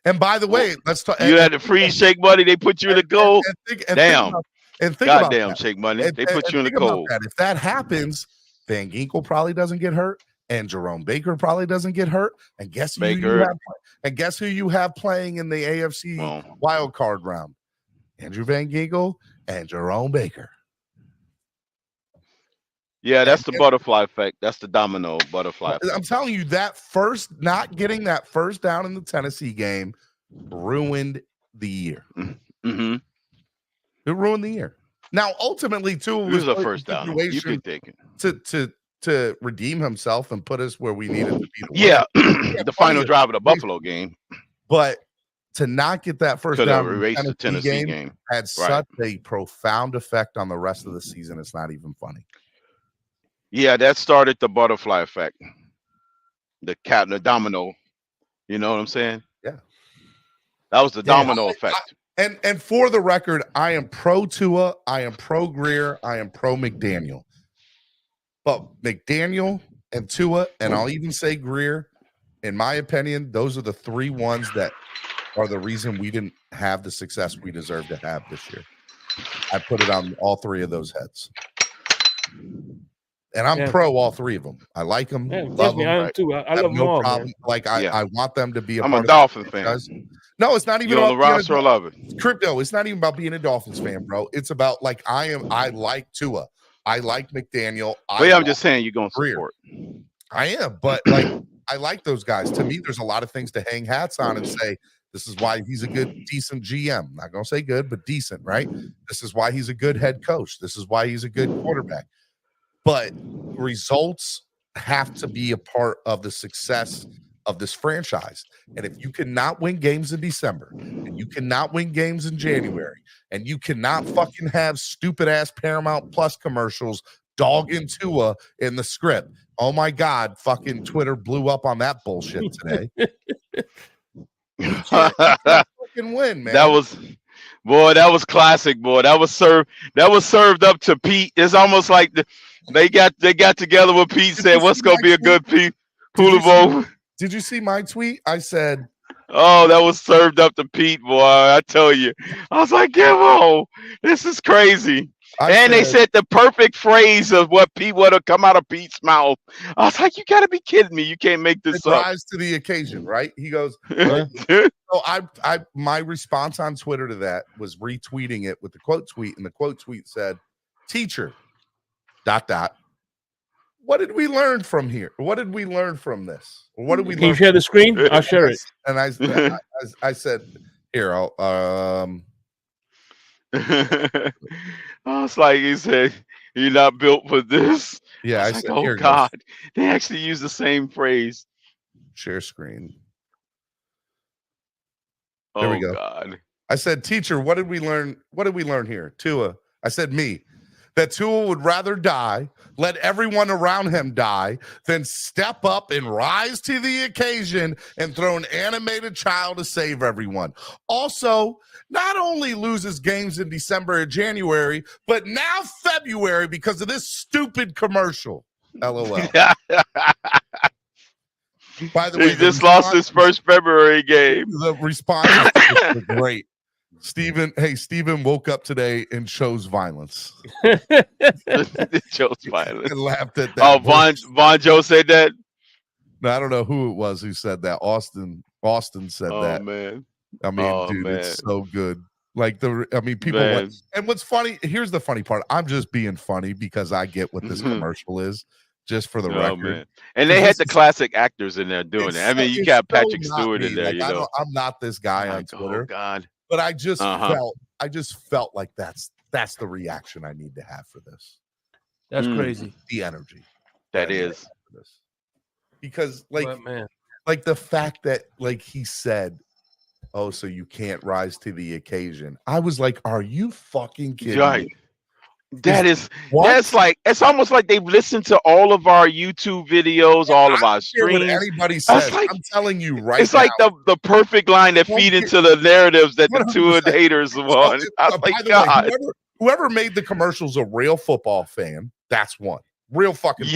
And by the way, let's talk. You had the free Shake Money. They put you in the goal. Damn. Goddamn Shake Money. They put you in the goal. If that happens, Van Ginkel probably doesn't get hurt, and Jerome Baker probably doesn't get hurt. And guess who you have playing in the AFC wild card round? Andrew Van Ginkel and Jerome Baker. Yeah, that's the butterfly effect. That's the domino butterfly effect. I'm telling you, not getting that first down in the Tennessee game ruined the year. Mm-hmm. It ruined the year. Now, ultimately, too, it was a first down. You could take it to redeem himself and put us where we needed to be. The final drive of the Buffalo game. But to not get that first down in the Tennessee game had such a profound effect on the rest of the season. It's not even funny. Yeah, that started the butterfly effect. The domino. You know what I'm saying? Yeah. That was the domino effect. And for the record, I am pro Tua, I am pro Greer, I am pro McDaniel. But McDaniel and Tua, and I'll even say Greer, in my opinion, those are the three ones that are the reason we didn't have the success we deserve to have this year. I put it on all three of those heads. And I'm pro all three of them. I like them. Love them. I am too. I love them all. Problem. Like I want them to be I'm a Dolphin fan. No, it's not even on the roster. I love it. Crypto. It's not even about being a Dolphins fan, bro. It's about I like Tua. I like McDaniel. I'm just saying you're going to support. I am, but I like those guys. To me, there's a lot of things to hang hats on and say, this is why he's a good, decent GM. Not going to say good, but decent, right? This is why he's a good head coach. This is why he's a good quarterback. But results have to be a part of the success of this franchise. And if you cannot win games in December, and you cannot win games in January, and you cannot fucking have stupid ass Paramount Plus commercials dogging Tua in the script. Oh my God, fucking Twitter blew up on that bullshit today. You can't fucking win, man. That was classic, boy. That was served up to Pete. It's almost like they got together with Pete, said, what's gonna be a good Pete Hula Bowl? Did you see my tweet? I said, oh, that was served up to Pete, boy. I tell you. I was like, Gimmo, this is crazy. They said the perfect phrase of what Pete would have come out of Pete's mouth. I was like, you gotta be kidding me. You can't make this up. Rise to the occasion, right? He goes, so my response on Twitter to that was retweeting it with the quote tweet, and the quote tweet said, teacher, ... What did we learn from here? What did we learn from this? What did we Can you share the screen? I'll share it. And I said, here, I'll I was like, he said, you're not built for this. Yeah, I said, oh God, they actually use the same phrase. Share screen. There we go. God. I said, teacher, what did we learn? What did we learn here? Tua. I said, that Tua would rather die, let everyone around him die, than step up and rise to the occasion and throw an animated child to save everyone. Also, not only loses games in December and January, but now February because of this stupid commercial. LOL. By the way, he just lost his first February game. The response is great. Stephen woke up today and chose violence. Chose violence. And laughed at that. Oh, Von Joe said that? No, I don't know who it was who said that. Austin said that. Oh, man. I mean, dude, it's so good. Like, people want, and what's funny, here's the funny part. I'm just being funny because I get what this commercial is, just for the record. Man. And they had the classic actors in there doing it. I mean, you got Patrick Stewart in there, like, I'm not this guy on Twitter. Oh, God. But I just felt like that's the reaction I need to have for this. That's crazy. The energy. That is. Because like the fact that like he said, oh, so you can't rise to the occasion. I was like, are you fucking kidding me? That's like, it's almost like they've listened to all of our YouTube videos, all of our streams. Anybody says, like, I'm telling you right now. It's like the perfect line that feed into the narratives that 100%. The two haters want. I was like, God. Way, whoever made the commercials a real football fan, that's one. Real fucking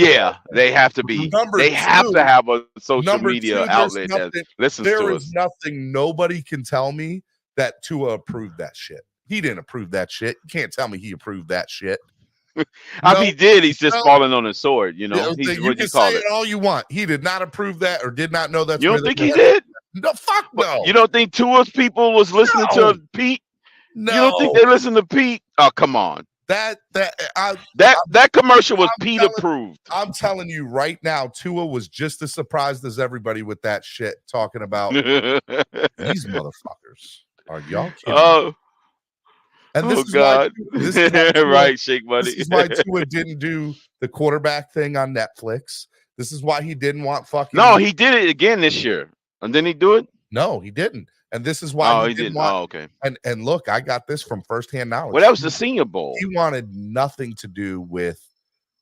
they have to be. They have to have a social media outlet that listens to us. There is nothing nobody can tell me that Tua approved that shit. He didn't approve that shit. You can't tell me he approved that shit. If he did, he's just no. falling on his sword. You know, You he's what can you call say it. it all you want. He did not approve that or did not know that's. You don't think he did? No, fuck no. You don't think Tua's people was listening to Pete? No. You don't think they listened to Pete? Oh, come on. That commercial was Pete approved. I'm telling you right now, Tua was just as surprised as everybody with that shit talking about these motherfuckers. Are y'all kidding? Oh, and this is God. Why, this is why Tua, right, Shake Buddy. This is why Tua didn't do the quarterback thing on Netflix. This is why he didn't want fucking. No, he did it again this year. And didn't he do it? No, he didn't. And this is why he didn't. Want, okay. And look, I got this from firsthand knowledge. Well, that was the Senior Bowl. He wanted nothing to do with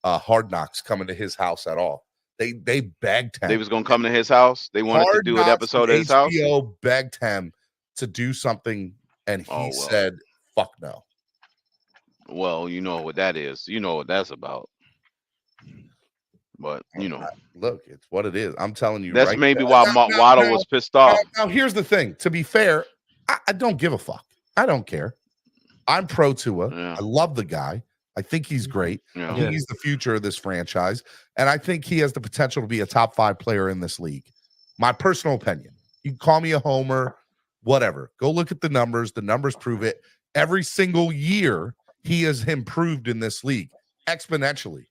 Hard Knocks coming to his house at all. They begged him. They was gonna come to his house. They wanted to do an episode at his house. HBO begged him to do something, and he said, "Fuck no." Well, you know what that is. You know what that's about. But you know, look, it's what it is. I'm telling you. That's right maybe now. why Mark Waddle was pissed off. Now, here's the thing. To be fair, I don't give a fuck. I don't care. I'm pro Tua. I love the guy. I think he's great. I think he's the future of this franchise, and I think he has the potential to be a top 5 player in this league. My personal opinion. You can call me a homer, whatever. Go look at the numbers. The numbers prove it. Every single year, he has improved in this league exponentially.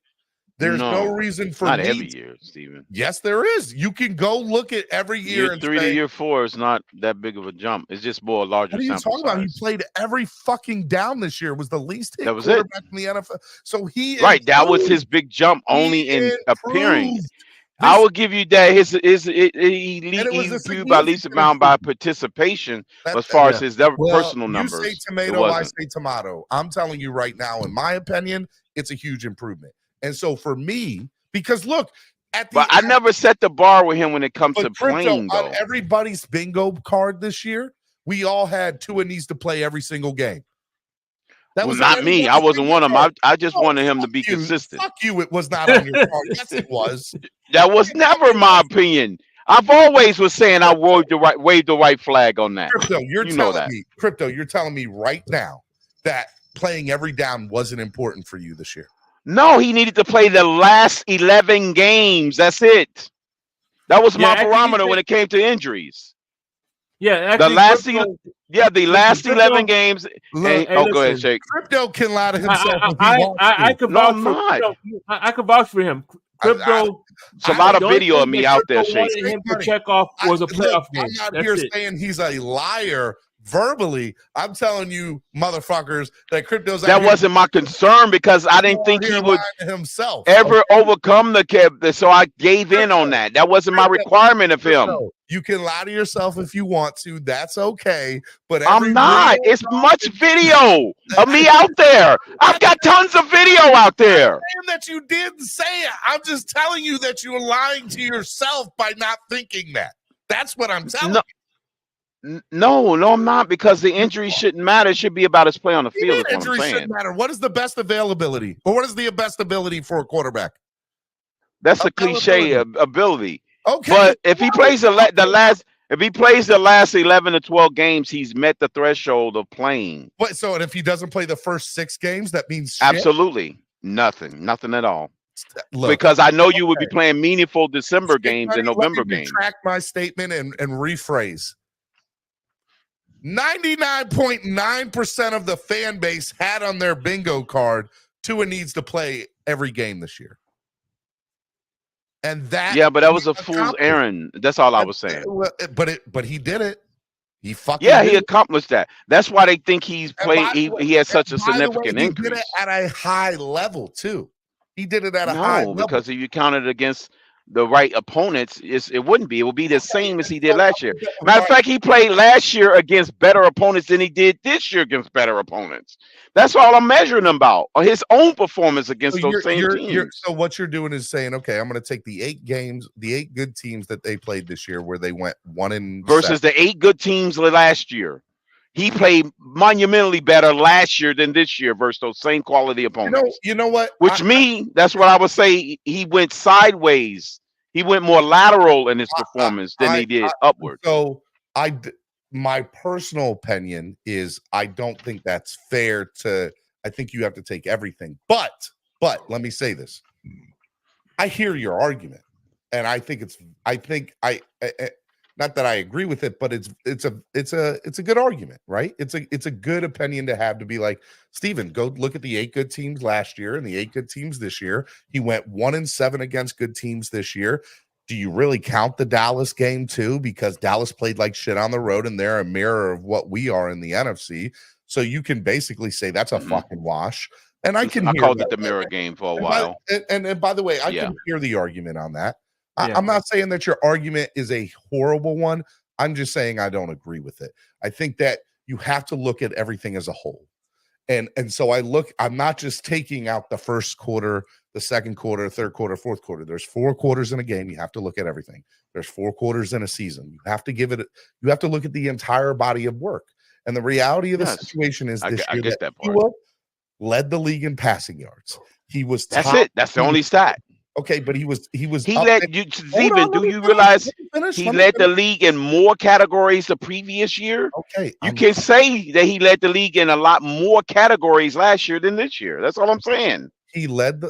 There's no reason for not every year, Steven. Yes, there is. You can go look at every year. Year 3 to year 4 is not that big of a jump. It's just more larger. What are you talking about? He played every fucking down this year. Was the least hit quarterback in the NFL. So he that was his big jump only in appearing. I will give you that. He improved by least amount by participation as far as his personal numbers. You say tomato, I say tomato. I'm telling you right now, in my opinion, it's a huge improvement. And so for me, because look, I never set the bar with him when it comes to playing. On everybody's bingo card this year, we all had Tua needs to play every single game. That was not me. I wasn't one of them. I just wanted him to be consistent. Fuck you. It was not on your card. Yes, it was. That was never my opinion. I've always was saying I waved the right flag on that. Crypto, you're telling me right now that playing every down wasn't important for you this year. No, he needed to play the last 11 games. That's it. That was my barometer when it came to injuries. Yeah, the last 11 games. Go ahead, Shake. Crypto can lie to himself. I can vouch for him. Crypto. It's a lot of video of me out there, Shake. Him to check off was a playoff game. I'm not here saying he's a liar. Verbally, I'm telling you, motherfuckers, that Crypto's. That wasn't my concern because I didn't think he would ever overcome the cap. So I gave in on that. That wasn't my requirement of him. You can lie to yourself if you want to. That's okay. But I'm not. It's much video of me out there. I've got tons of video out there. I'm saying that you didn't say it. I'm just telling you that you're lying to yourself by not thinking that. That's what I'm telling you. No, I'm not, because the injury shouldn't matter. It should be about his play on the field. Injury shouldn't matter. What is the best availability, or what is the best ability for a quarterback? That's a cliche ability. Okay, but if he plays the last 11 to 12 games, he's met the threshold of playing. What? So, and if he doesn't play the first 6 games, that means shit? Absolutely nothing at all. Look, because I know you would be playing meaningful December games and November games. Retract my statement and rephrase. 99.9% of the fan base had on their bingo card Tua needs to play every game this year. And that but that was a fool's errand. That's all I was saying. But he did it. He accomplished that. That's why they think he's played. He has such a significant increase. He did it at a high level too. He did it at a high level. Because if you counted against the right opponents, it wouldn't be. It would be the same as he did last year. Matter of fact, he played last year against better opponents than he did this year against better opponents. That's all I'm measuring him about, or his own performance against those same teams. So what you're doing is saying, okay, I'm going to take the 8 games, the 8 good teams that they played this year, where they went 1-7 versus the 8 good teams last year. He played monumentally better last year than this year versus those same quality opponents. You know what? That's what I would say. He went sideways. He went more lateral in his performance than he did upward. So my personal opinion is I don't think that's fair to I think you have to take everything. But let me say this. I hear your argument, and I think not that I agree with it, but it's a good argument, right? It's a good opinion to have, to be like, Steven, go look at the 8 good teams last year and the 8 good teams this year. He went 1-7 against good teams this year. Do you really count the Dallas game too? Because Dallas played like shit on the road, and they're a mirror of what we are in the NFC. So you can basically say that's a fucking wash. And I called it the mirror game for a while. And by the way, I can hear the argument on that. I'm not saying that your argument is a horrible one. I'm just saying I don't agree with it. I think that you have to look at everything as a whole. And so I'm not just taking out the first quarter, the second quarter, third quarter, fourth quarter. There's 4 quarters in a game. You have to look at everything. There's 4 quarters in a you have to look at the entire body of work. And the reality of the situation is this year that Tua led the league in passing yards. He was That's it. That's the only stat. Okay, but he led you, Steven. Do you realize he led the league in more categories the previous year? Okay, you can say that he led the league in a lot more categories last year than this year. That's all I'm saying. He led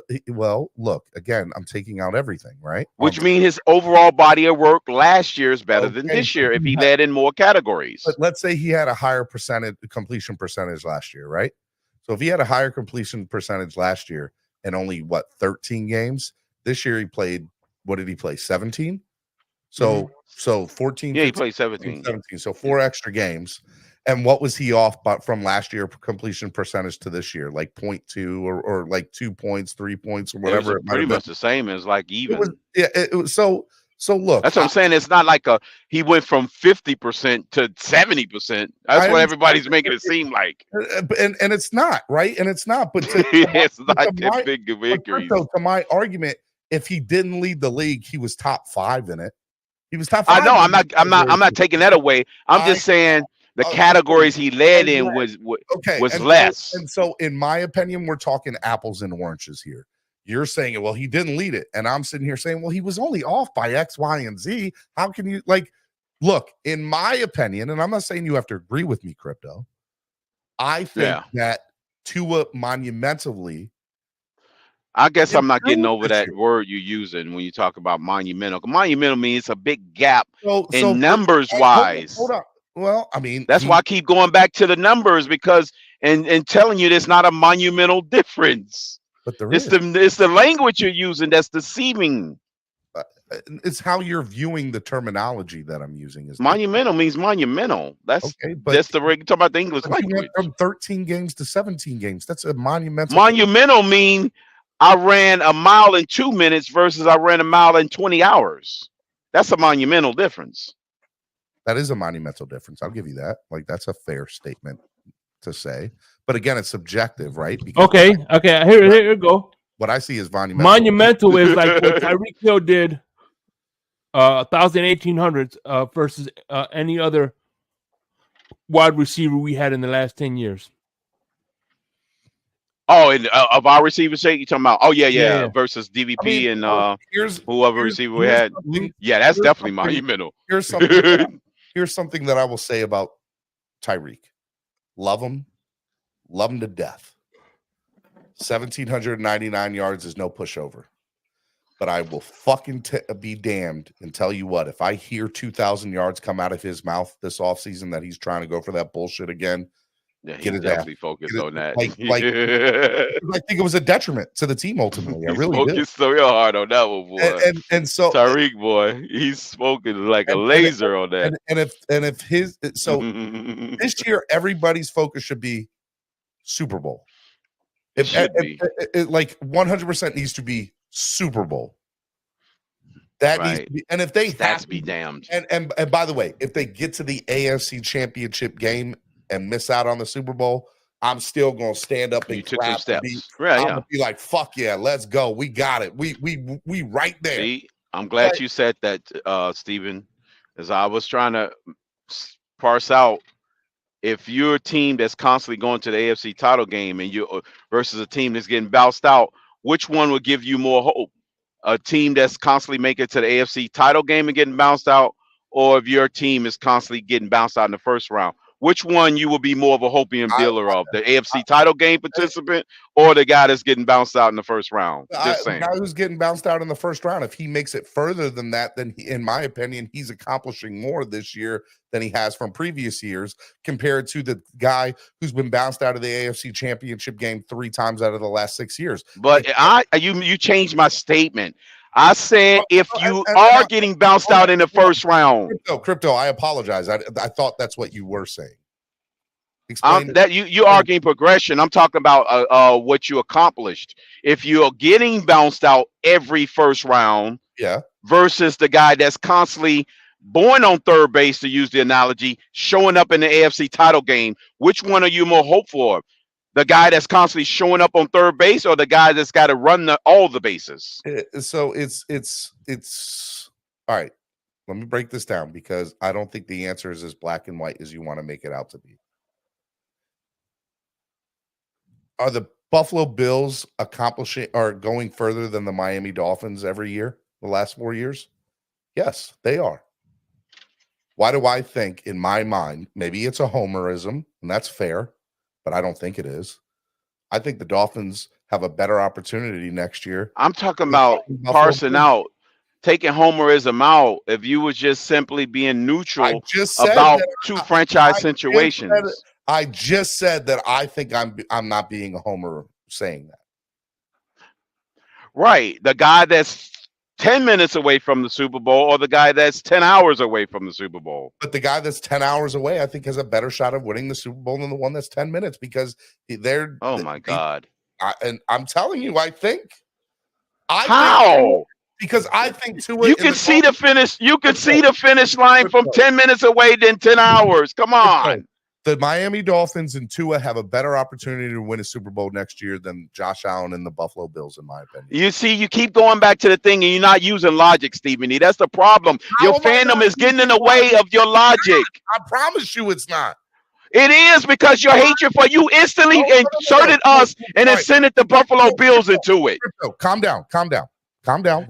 look, again, I'm taking out everything, right? Which means his overall body of work last year is better than this year if he led in more categories. But let's say he had a higher completion percentage last year, right? So if he had a higher completion percentage last year and only 13 games, this year he played, what did he play? 17? So 14. Yeah, 15, he played 17. So 4 extra games. And what was he off from last year completion percentage to this year? Like 0.2 or like 2 points, 3 points, or whatever. It was pretty much the same as like even. It was so look. That's what I'm saying. It's not like he went from 50% to 70%. That's what everybody's making it seem like. And it's not, right? And it's not. But it's not that big of an increase. To my argument, if he didn't lead the league, he was top 5 in it. He was top 5. I know. I'm not taking that away. I'm just saying the categories he led in was less. And so, in my opinion, we're talking apples and oranges here. You're saying, well, he didn't lead it. And I'm sitting here saying, well, he was only off by X, Y, and Z. How can you look, in my opinion, and I'm not saying you have to agree with me, Crypto. I think that Tua monumentally. I guess I'm not getting over that word you're using when you talk about monumental. Monumental means it's a big gap in numbers wise. Hold on. Well, I mean, that's why I keep going back to the numbers, because and telling you there's not a monumental difference. But it's the language you're using that's deceiving. It's how you're viewing the terminology that I'm using. Is monumental means monumental. That's that's the talk about the English language. From 13 games to 17 games. That's a monumental. Monumental mean I ran a mile in 2 minutes versus I ran a mile in 20 hours. That's a monumental difference. That is a monumental difference. I'll give you that. That's a fair statement to say. But again, it's subjective, right? Because okay. Here you go. What I see is monumental. Monumental is like what Tyreek Hill did 1,000, 1,800s versus any other wide receiver we had in the last 10 years. Oh, and of our receivers, you're talking about? Oh, yeah. Versus DVP and whoever receiver we had. Yeah, that's definitely monumental. Here's something that I will say about Tyreek. Love him to death. 1,799 yards is no pushover. But I will fucking be damned and tell you what, if I hear 2,000 yards come out of his mouth this offseason that he's trying to go for that bullshit again, yeah, he's definitely focused on that. I think it was a detriment to the team ultimately. I really did. Focused so hard on that one, boy. And so Tyreek, boy, he's smoking like a laser on that. And if his this year everybody's focus should be Super Bowl. It 100% needs to be Super Bowl. That needs to be, and if they have to be damned. And by the way, if they get to the AFC Championship game and miss out on the Super Bowl, I'm still gonna stand up and clap. I'm gonna be like, "Fuck yeah, let's go! We got it. We right there." See, I'm glad you said that, Steven, as I was trying to parse out. If you're a team that's constantly going to the AFC title game and you versus a team that's getting bounced out, which one would give you more hope? A team that's constantly making it to the AFC title game and getting bounced out, or if your team is constantly getting bounced out in the first round, which one you will be more of a hopium dealer of, the AFC title game participant or the guy that's getting bounced out in the first round? Just The saying. guy who's getting bounced out in the first round, if he makes it further than that, then in my opinion, he's accomplishing more this year than he has from previous years compared to the guy who's been bounced out of the AFC Championship game 3 times out of the last 6 years. But you changed my statement. I said if you are getting bounced out in the first round. Crypto, I apologize. I thought that's what you were saying. Explain that you're arguing progression. I'm talking about what you accomplished. If you're getting bounced out every first round, versus the guy that's constantly born on third base, to use the analogy, showing up in the AFC title game, which one are you more hopeful for? The guy that's constantly showing up on third base, or the guy that's got to run all the bases? So it's all right. Let me break this down because I don't think the answer is as black and white as you want to make it out to be. Are the Buffalo Bills accomplishing or going further than the Miami Dolphins every year, the last 4 years? Yes, they are. Why do I think, in my mind, maybe it's a homerism, and that's fair, but I don't think it is. I think the Dolphins have a better opportunity next year. I'm talking about parsing out, taking homerism out. If you was just simply being neutral about two franchise situations. I just said that I think I'm not being a homer saying that. Right. The guy that's 10 minutes away from the Super Bowl or the guy that's 10 hours away from the Super Bowl. But the guy that's 10 hours away, I think, has a better shot of winning the Super Bowl than the one that's 10 minutes because they're. Oh, my God. And I'm telling you, I think. How? Because I think Tua. You can see the finish. You can see the finish line from 10 minutes away than 10 hours. Come on. The Miami Dolphins and Tua have a better opportunity to win a Super Bowl next year than Josh Allen and the Buffalo Bills, in my opinion. You see, you keep going back to the thing and you're not using logic, Stephen E. That's the problem. Your fandom is getting in the way of your logic. I promise you it's not. It is, because your hatred for you instantly inserted us and then sent the Buffalo Bills into it. Calm down.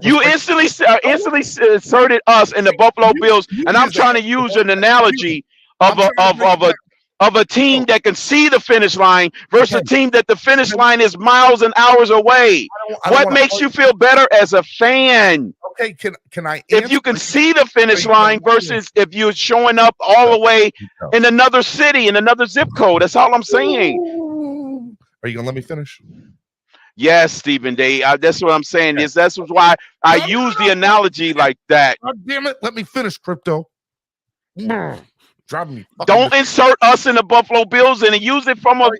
You instantly inserted us in the Buffalo Bills, and I'm trying to use an analogy of a team that can see the finish line versus a team that the finish line is miles and hours away. What makes you feel better as a fan? Okay, can I? If you can see the finish line versus if you're showing up all the way in another city, in another zip code. That's all I'm saying. Are you gonna let me finish? Yes, Stephen Day. That's what I'm saying. Is that's why I use the analogy like that. God damn it! Let me finish, Crypto. Driving me. Don't insert us in the Buffalo Bills and use it from a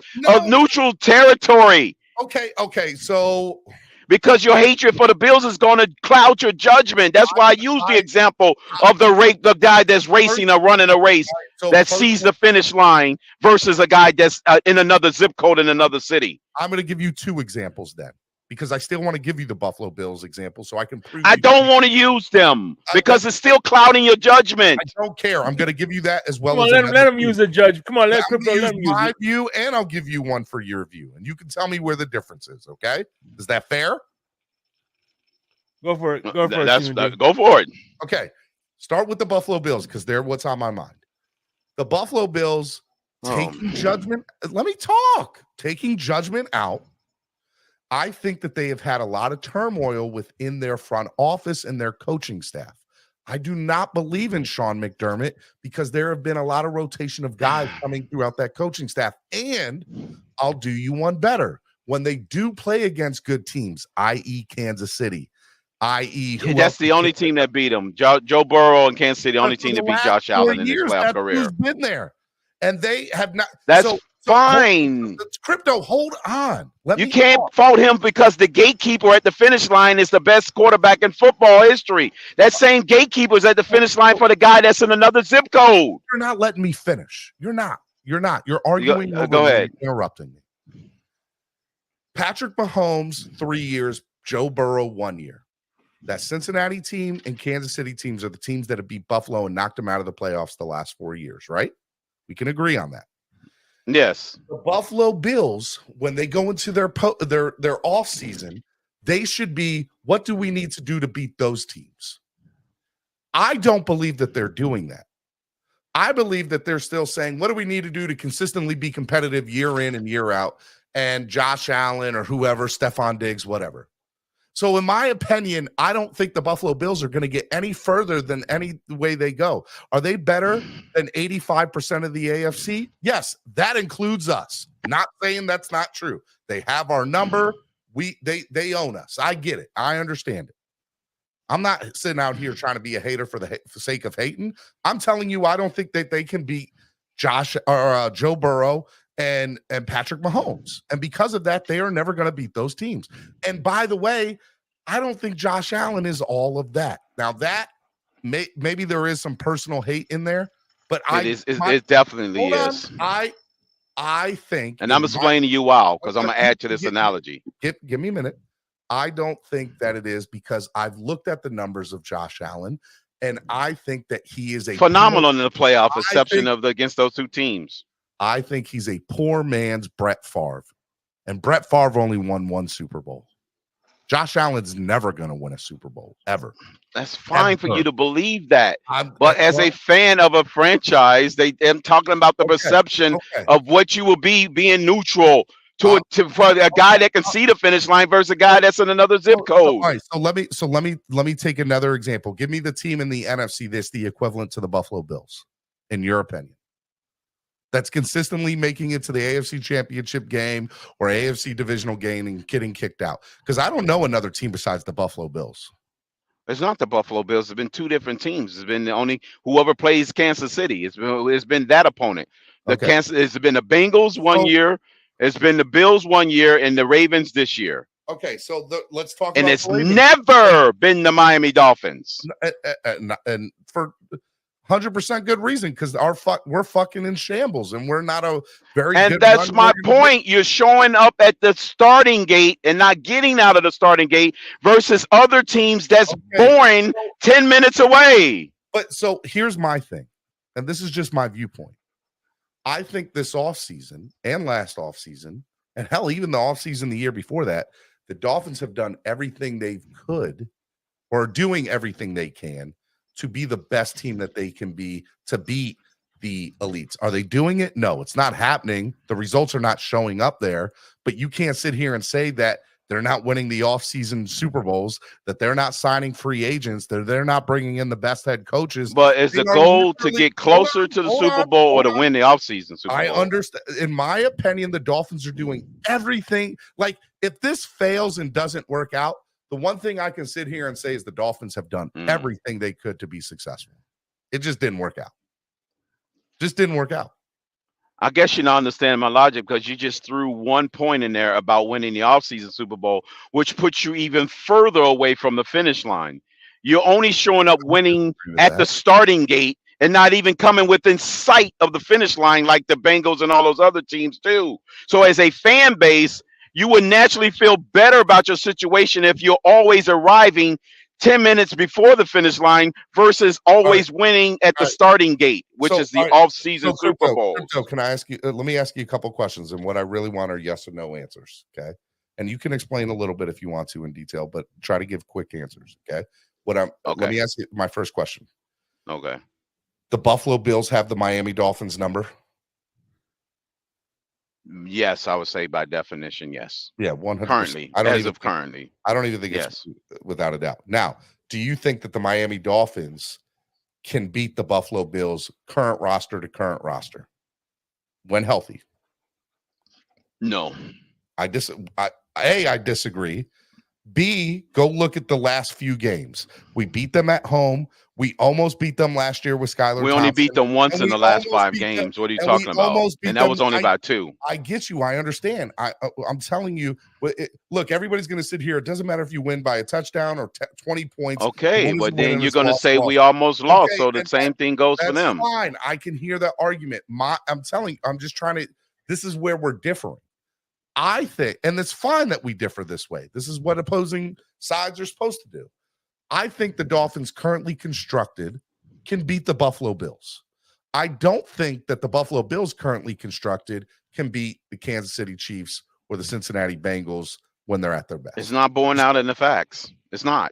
neutral territory. Okay. So because your hatred for the Bills is going to cloud your judgment. That's why I use the example of the guy that's racing or running a race that sees the finish line versus a guy that's in another zip code in another city. I'm going to give you 2 examples then, because I still want to give you the Buffalo Bills example so I can prove. I don't want to use them because it's still clouding your judgment. I don't care. I'm going to give you that as well. Come on, let him use the judge. Come on, let Crypto use my view, and I'll give you one for your view, and you can tell me where the difference is. Okay, is that fair? Go for it. Go for it. Okay, start with the Buffalo Bills because they're what's on my mind. The Buffalo Bills taking judgment. Let me talk. Taking judgment out. I think that they have had a lot of turmoil within their front office and their coaching staff. I do not believe in Sean McDermott because there have been a lot of rotation of guys coming throughout that coaching staff. And I'll do you one better. When they do play against good teams, i.e. Kansas City, i.e. that's the only team that beat them. Joe Burrow and Kansas City, the only team that beat Josh Allen in his playoff career. Who's been there. And they have not. That's fine. Crypto, hold on. You can't fault him because the gatekeeper at the finish line is the best quarterback in football history. That same gatekeeper is at the finish line for the guy that's in another zip code. You're not letting me finish. You're not. You're arguing. Go ahead. Interrupting me. Patrick Mahomes, 3 years. Joe Burrow, 1 year. That Cincinnati team and Kansas City teams are the teams that have beat Buffalo and knocked them out of the playoffs the last 4 years, right? We can agree on that. Yes. The Buffalo Bills, when they go into their off season, they should be, what do we need to do to beat those teams? I don't believe that they're doing that. I believe that they're still saying, what do we need to do to consistently be competitive year in and year out? And Josh Allen or whoever, Stephon Diggs, whatever. So in my opinion, I don't think the Buffalo Bills are going to get any further than any way they go. Are they better than 85% of the AFC? Yes, that includes us. Not saying that's not true. They have our number. They own us. I get it. I understand it. I'm not sitting out here trying to be a hater for the sake of hating. I'm telling you, I don't think that they can beat Joe Burrow and Patrick Mahomes. And because of that, they are never going to beat those teams. And by the way, I don't think Josh Allen is all of that. Now that maybe there is some personal hate in there, but it definitely is. I think, and I'm explaining to you why, because I'm gonna add to this analogy. Give me a minute. I don't think that it is, because I've looked at the numbers of Josh Allen, and I think that he is a phenomenal in the playoff, exception of against those two teams. I think he's a poor man's Brett Favre, and Brett Favre only won one Super Bowl. Josh Allen's never going to win a Super Bowl, ever. That's fine for you to believe that. But as a fan of a franchise, I'm talking about the perception of what you will be being neutral for a guy that can see the finish line versus a guy that's in another zip code. All right, so let me take another example. Give me the team in the NFC that's the equivalent to the Buffalo Bills, in your opinion, that's consistently making it to the AFC Championship game or AFC divisional game and getting kicked out. Because I don't know another team besides the Buffalo Bills. It's not the Buffalo Bills. It's been two different teams. It's been the only whoever plays Kansas City. It's been that opponent. It's been the Bengals one year. It's been the Bills one year and the Ravens this year. Okay, so let's talk. And it's never been the Miami Dolphins. And for 100% good reason, because we're fucking in shambles and we're not a very good. And that's my point. You're showing up at the starting gate and not getting out of the starting gate versus other teams that's boring 10 minutes away. But so here's my thing, and this is just my viewpoint. I think this offseason and last offseason, and hell, even the offseason the year before that, the Dolphins have done everything they could, or are doing everything they can, to be the best team that they can be, to beat the elites. Are they doing it? No, it's not happening. The results are not showing up there, but you can't sit here and say that they're not winning the offseason Super Bowls, that they're not signing free agents, that they're not bringing in the best head coaches. But is the goal to get closer to the Super Bowl or to win the offseason Super Bowl? I understand. In my opinion, the Dolphins are doing everything. Like, if this fails and doesn't work out, the one thing I can sit here and say is the Dolphins have done everything they could to be successful. It just didn't work out. I guess you're not understanding my logic, because you just threw 1 point in there about winning the offseason Super Bowl, which puts you even further away from the finish line. You're only showing up winning at the starting gate and not even coming within sight of the finish line like the Bengals and all those other teams do. So as a fan base, you would naturally feel better about your situation if you're always arriving 10 minutes before the finish line versus always winning at the starting gate, which is the off-season Super Bowl. So can I ask you, let me ask you a couple questions, and what I really want are yes or no answers, okay? And you can explain a little bit if you want to in detail, but try to give quick answers, okay? Let me ask you my first question. Okay. The Buffalo Bills have the Miami Dolphins number? Yes, I would say by definition, yes. Yeah, 100%. Currently, I don't even think it's without a doubt. Now, do you think that the Miami Dolphins can beat the Buffalo Bills current roster to current roster when healthy? No. I disagree. B, go look at the last few games. We beat them at home. We almost beat them last year with Skylar We only beat them once in the last 5 games. What are you talking about? And that was only by 2. I get you. I understand. I'm telling you. Look, everybody's going to sit here. It doesn't matter if you win by a touchdown or 20 points. Okay, but then you're going to say we almost lost. So the same thing goes for them. Fine. I can hear that argument. I'm telling you. I'm just trying to. This is where we're differing. I think, and it's fine that we differ this way. This is what opposing sides are supposed to do. I think the Dolphins currently constructed can beat the Buffalo Bills. I don't think that the Buffalo Bills currently constructed can beat the Kansas City Chiefs or the Cincinnati Bengals when they're at their best. It's not borne out in the facts. It's not.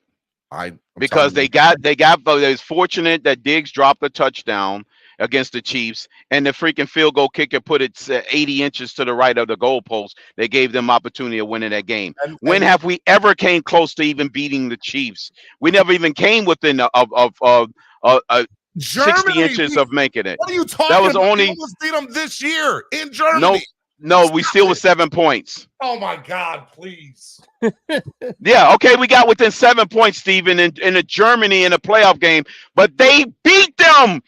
Because they was fortunate that Diggs dropped a touchdown against the Chiefs, and the freaking field goal kicker put it 80 inches to the right of the goalpost. They gave them opportunity of winning that game. When have we ever came close to even beating the Chiefs? We never even came within of 60 inches of making it. What are you talking That was about? only We almost beat them this year in Germany. No, we still was 7 points. Oh my God, please. Yeah, okay, we got within 7 points, Steven, in a Germany in a playoff game, but they beat them.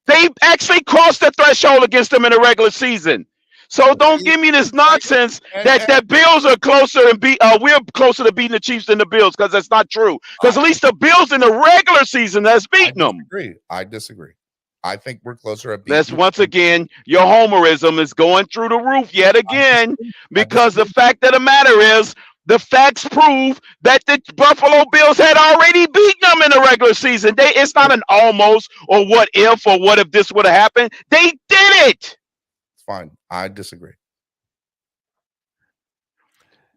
They actually crossed the threshold against them in the regular season. So don't give me this nonsense that Bills are closer and we're closer to beating the Chiefs than the Bills, because that's not true. Because at least the Bills in the regular season has beaten them. I disagree. I think we're closer at beating. That's once again, your homerism is going through the roof yet again, because the fact of the matter is, the facts prove that the Buffalo Bills had already beaten them in the regular season. It's not an almost or what if this would have happened. They did it. It's fine. I disagree.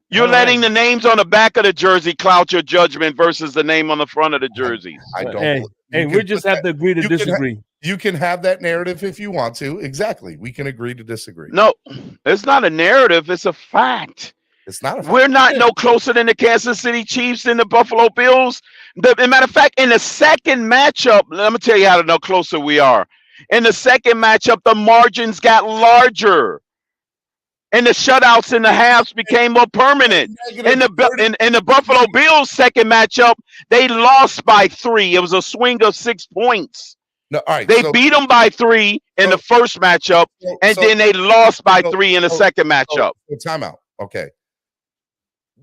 You're letting the names on the back of the jersey cloud your judgment versus the name on the front of the jerseys. I don't. Hey, we just have to agree to disagree. You can have that narrative if you want to. Exactly. We can agree to disagree. No, it's not a narrative. It's a fact. It's not a fact. We're not no closer than the Kansas City Chiefs and the Buffalo Bills. As a matter of fact, in the second matchup, let me tell you how closer we are. In the second matchup, the margins got larger. And the shutouts in the halves became more permanent. In the Buffalo Bills second matchup, they lost by 3. It was a swing of 6 points. No, all right. They beat them by 3 in the first matchup, and then they lost by 3 in the second matchup. Timeout. Okay.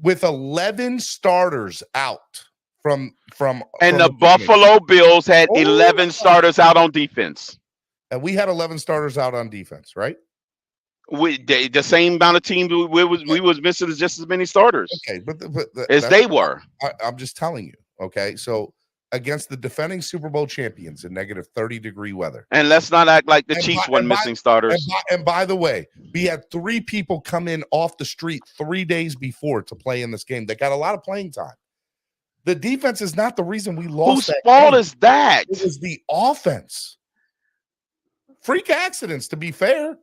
With 11 starters out from the Buffalo Bills had 11 starters out on defense. And we had 11 starters out on defense, right? The same amount of teams we was missing just as many starters. Okay, but as they were. I'm just telling you. Okay, so against the defending Super Bowl champions in -30-degree weather, and let's not act like the Chiefs weren't missing starters. And by the way, we had 3 people come in off the street 3 days before to play in this game. They got a lot of playing time. The defense is not the reason we lost. Whose fault is that? It was the offense. Freak accidents, to be fair.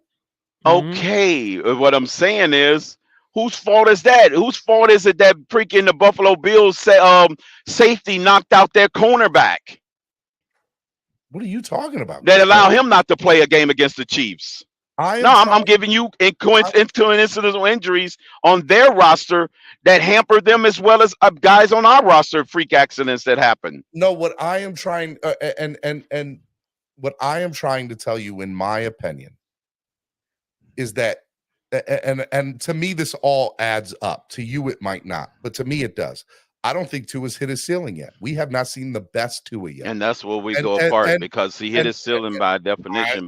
Okay, what I'm saying is, whose fault is that? Whose fault is it that freaking the Buffalo Bills safety knocked out their cornerback? What are you talking about? That allow him not to play a game against the Chiefs. I'm giving you coincidental injuries on their roster that hampered them, as well as guys on our roster, freak accidents that happen. No, what I am trying and what I am trying to tell you, in my opinion, is that, and to me, this all adds up. To you, it might not, but to me, it does. I don't think Tua's hit his ceiling yet. We have not seen the best Tua yet, and that's where we go apart, because he hit his ceiling by definition.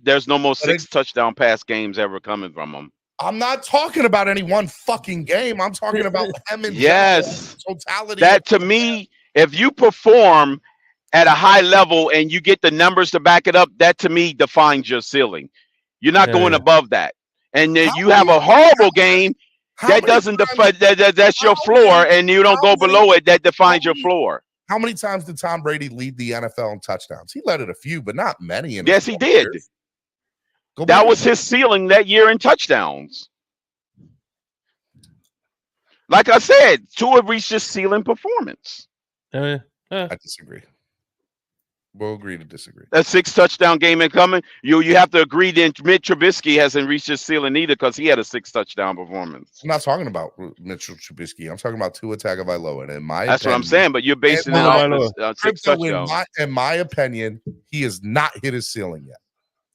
There's no more 6 touchdown pass games ever coming from him. I'm not talking about any one fucking game. I'm talking about him in totality. That, to me, if you perform at a high level and you get the numbers to back it up, that to me defines your ceiling. You're not going above that. And then you have a horrible game that doesn't define that's your floor, and you don't go below it. That defines your floor. How many times did Tom Brady lead the NFL in touchdowns? He led it a few, but not many. Yes, he did. That was his ceiling that year in touchdowns. Like I said, Tua reached his ceiling performance. I disagree. We'll agree to disagree. A 6 touchdown game incoming. You have to agree that Mitch Trubisky hasn't reached his ceiling either, because he had a 6 touchdown performance. I'm not talking about Mitchell Trubisky. I'm talking about Tua Tagovailoa. And that's what I'm saying. But you're basing it off 6 touchdowns. In my opinion, he has not hit his ceiling yet.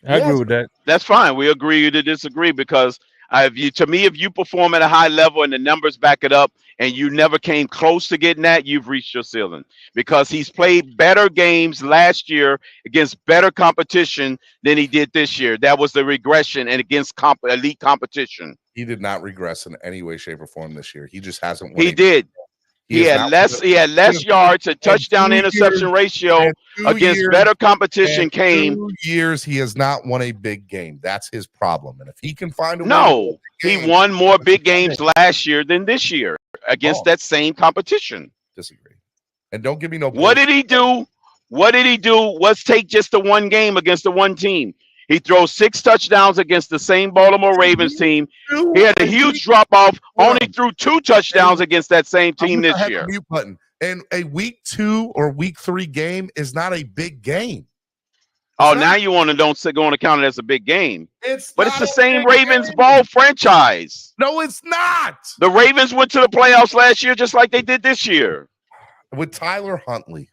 I agree with that. That's fine. We agree to disagree, because if you perform at a high level and the numbers back it up, and you never came close to getting that, you've reached your ceiling, because he's played better games last year against better competition than he did this year. That was the regression, and against elite competition. He did not regress in any way, shape, or form this year. He just hasn't won. He did. He had less yards, a touchdown interception ratio against better competition came. 2 years he has not won a big game. That's his problem. And if he can find he won more big games last year than this year against that same competition. Disagree. And don't give me no. What did he do What did he do? Let's take just the one game against the one team. He throws 6 touchdowns against the same Baltimore Ravens team. He had a huge drop off. Only threw 2 touchdowns against that same team this year. Mute button. And a week 2 or week 3 game is not a big game. Now you want to count it as a big game. It's the same Ravens ball franchise. No, it's not. The Ravens went to the playoffs last year just like they did this year. With Tyler Huntley.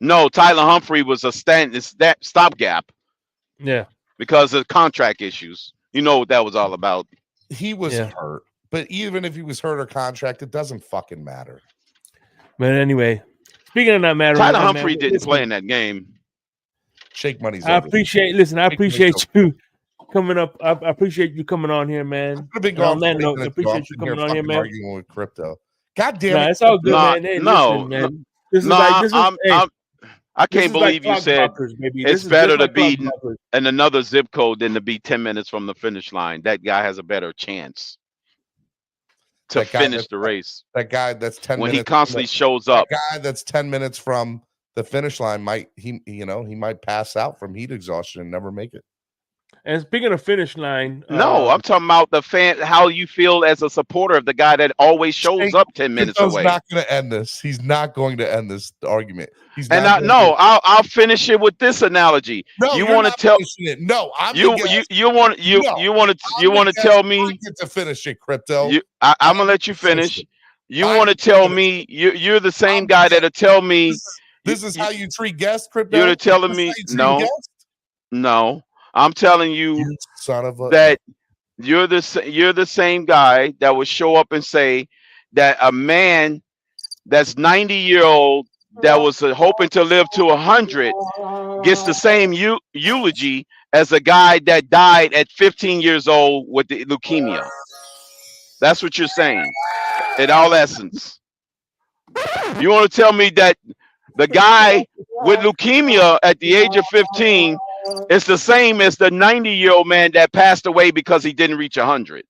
No, Tyler Humphrey was a stopgap. Yeah. Because of contract issues. You know what that was all about. He was hurt. But even if he was hurt or contract, it doesn't fucking matter. But anyway, speaking of not mattering, Tyler Humphrey didn't play in that game. Shake money's I over. appreciate you coming up. I appreciate you coming on here, man. I've been gone. I appreciate you coming on here, man. Arguing with crypto. God damn it. It's all good, man. Hey, listen, man. I can't believe you said it's better to be in another zip code than to be 10 minutes from the finish line. That guy has a better chance to finish the race. That guy that's 10 when minutes he constantly shows up. That guy that's 10 minutes from the finish line might pass out from heat exhaustion and never make it. And speaking of finish line, no, I'm talking about the fan. How you feel as a supporter of the guy that always shows up 10 minutes away. He's not going to end this. He's not going to end this argument. I'll finish it with this analogy. No, you want to tell it. No, I'm you want to tell me I get to finish it, crypto. I'm gonna let you finish. You want to tell me you're the same guy that'll tell me this is how you treat guests, crypto. You're telling me no. I'm telling you son of a that you're the same guy that would show up and say that a man that's 90-year-old that was hoping to live to 100 gets the same eulogy as a guy that died at 15 years old with the leukemia. That's what you're saying in all essence. You want to tell me that the guy with leukemia at the age of 15 is the same as the 90-year-old man that passed away because he didn't reach 100?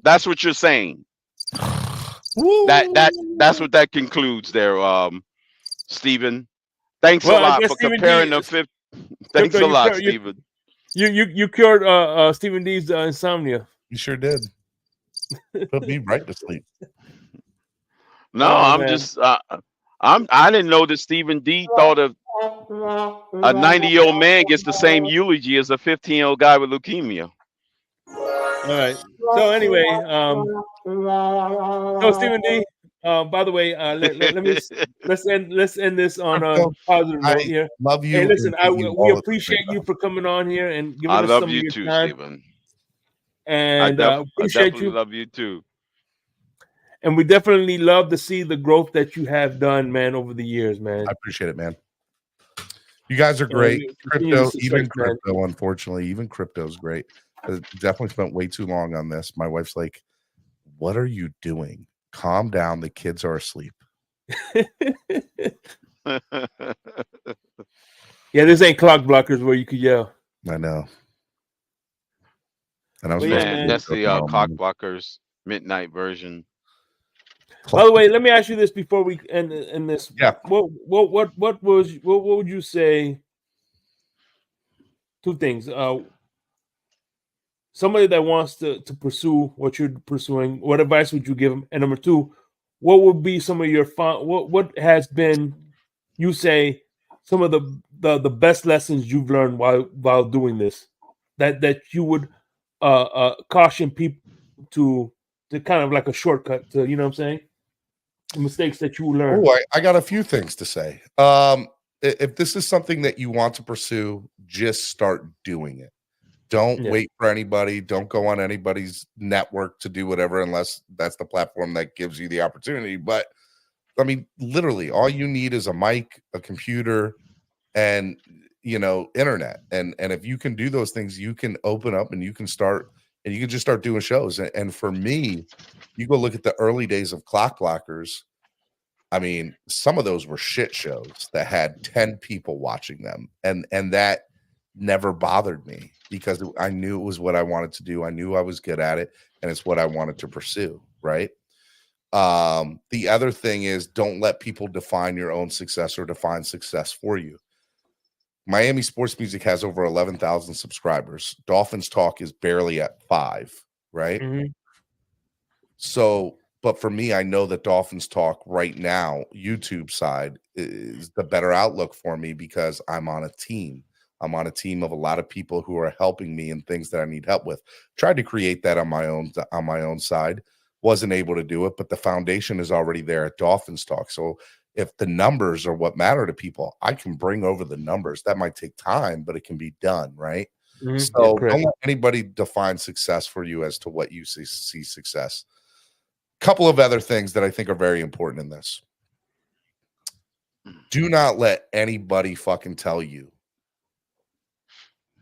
That's what you're saying. That's what that concludes there, Stephen. Thanks a lot for comparing the fifth. Thanks a lot, Stephen. You cured Stephen D's insomnia. You sure did. Put me right to sleep. No, I didn't know that Stephen D thought of a 90-year-old man gets the same eulogy as a 15-year-old guy with leukemia. All right. So anyway, so Stephen D. By the way, let's end this on a positive note here. Love you. Hey, listen, we appreciate you for coming on here and giving us some of your time. I love you too, Stephen. And appreciate you. Love you too. And we definitely love to see the growth that you have done, man, over the years, man. I appreciate it, man. You guys are great. Crypto, unfortunately, even crypto's great. I definitely spent way too long on this. My wife's like, "What are you doing? Calm down. The kids are asleep." Yeah, this ain't clock blockers where you could yell. I know. And I was that's the clock blockers midnight version. By the way, let me ask you this before we end this. Yeah. What would you say? Two things. Somebody that wants to pursue what you're pursuing, what advice would you give them? And number two, what would be some of your what has been, you say, some of the best lessons you've learned while doing this, that you would caution people to kind of like a shortcut to, you know what I'm saying? The mistakes that you learn. Oh, I got a few things to say. If this is something that you want to pursue, just start doing it. Don't wait for anybody. Don't go on anybody's network to do whatever, unless that's the platform that gives you the opportunity. But I mean, literally, all you need is a mic, a computer, and internet. And if you can do those things, you can open up and you can start, and you can just start doing shows. And for me, you go look at the early days of Clock Blockers. I mean, some of those were shit shows that had 10 people watching them, and that never bothered me because I knew it was what I wanted to do. I knew I was good at it, and it's what I wanted to pursue, right? The other thing is, don't let people define your own success or define success for you. Miami Sports Music has over 11,000 subscribers. Dolphins Talk is barely at 5, right? Mhm. So, but for me, I know that Dolphins Talk right now, YouTube side, is the better outlook for me because I'm on a team. I'm on a team of a lot of people who are helping me in things that I need help with. Tried to create that on my own side. Wasn't able to do it, but the foundation is already there at Dolphins Talk. So if the numbers are what matter to people, I can bring over the numbers. That might take time, but it can be done, right? Mhm. Yeah, So correct. don't let anybody define success for you as to what you see success. Couple of other things that I think are very important in this. Do not let anybody fucking tell you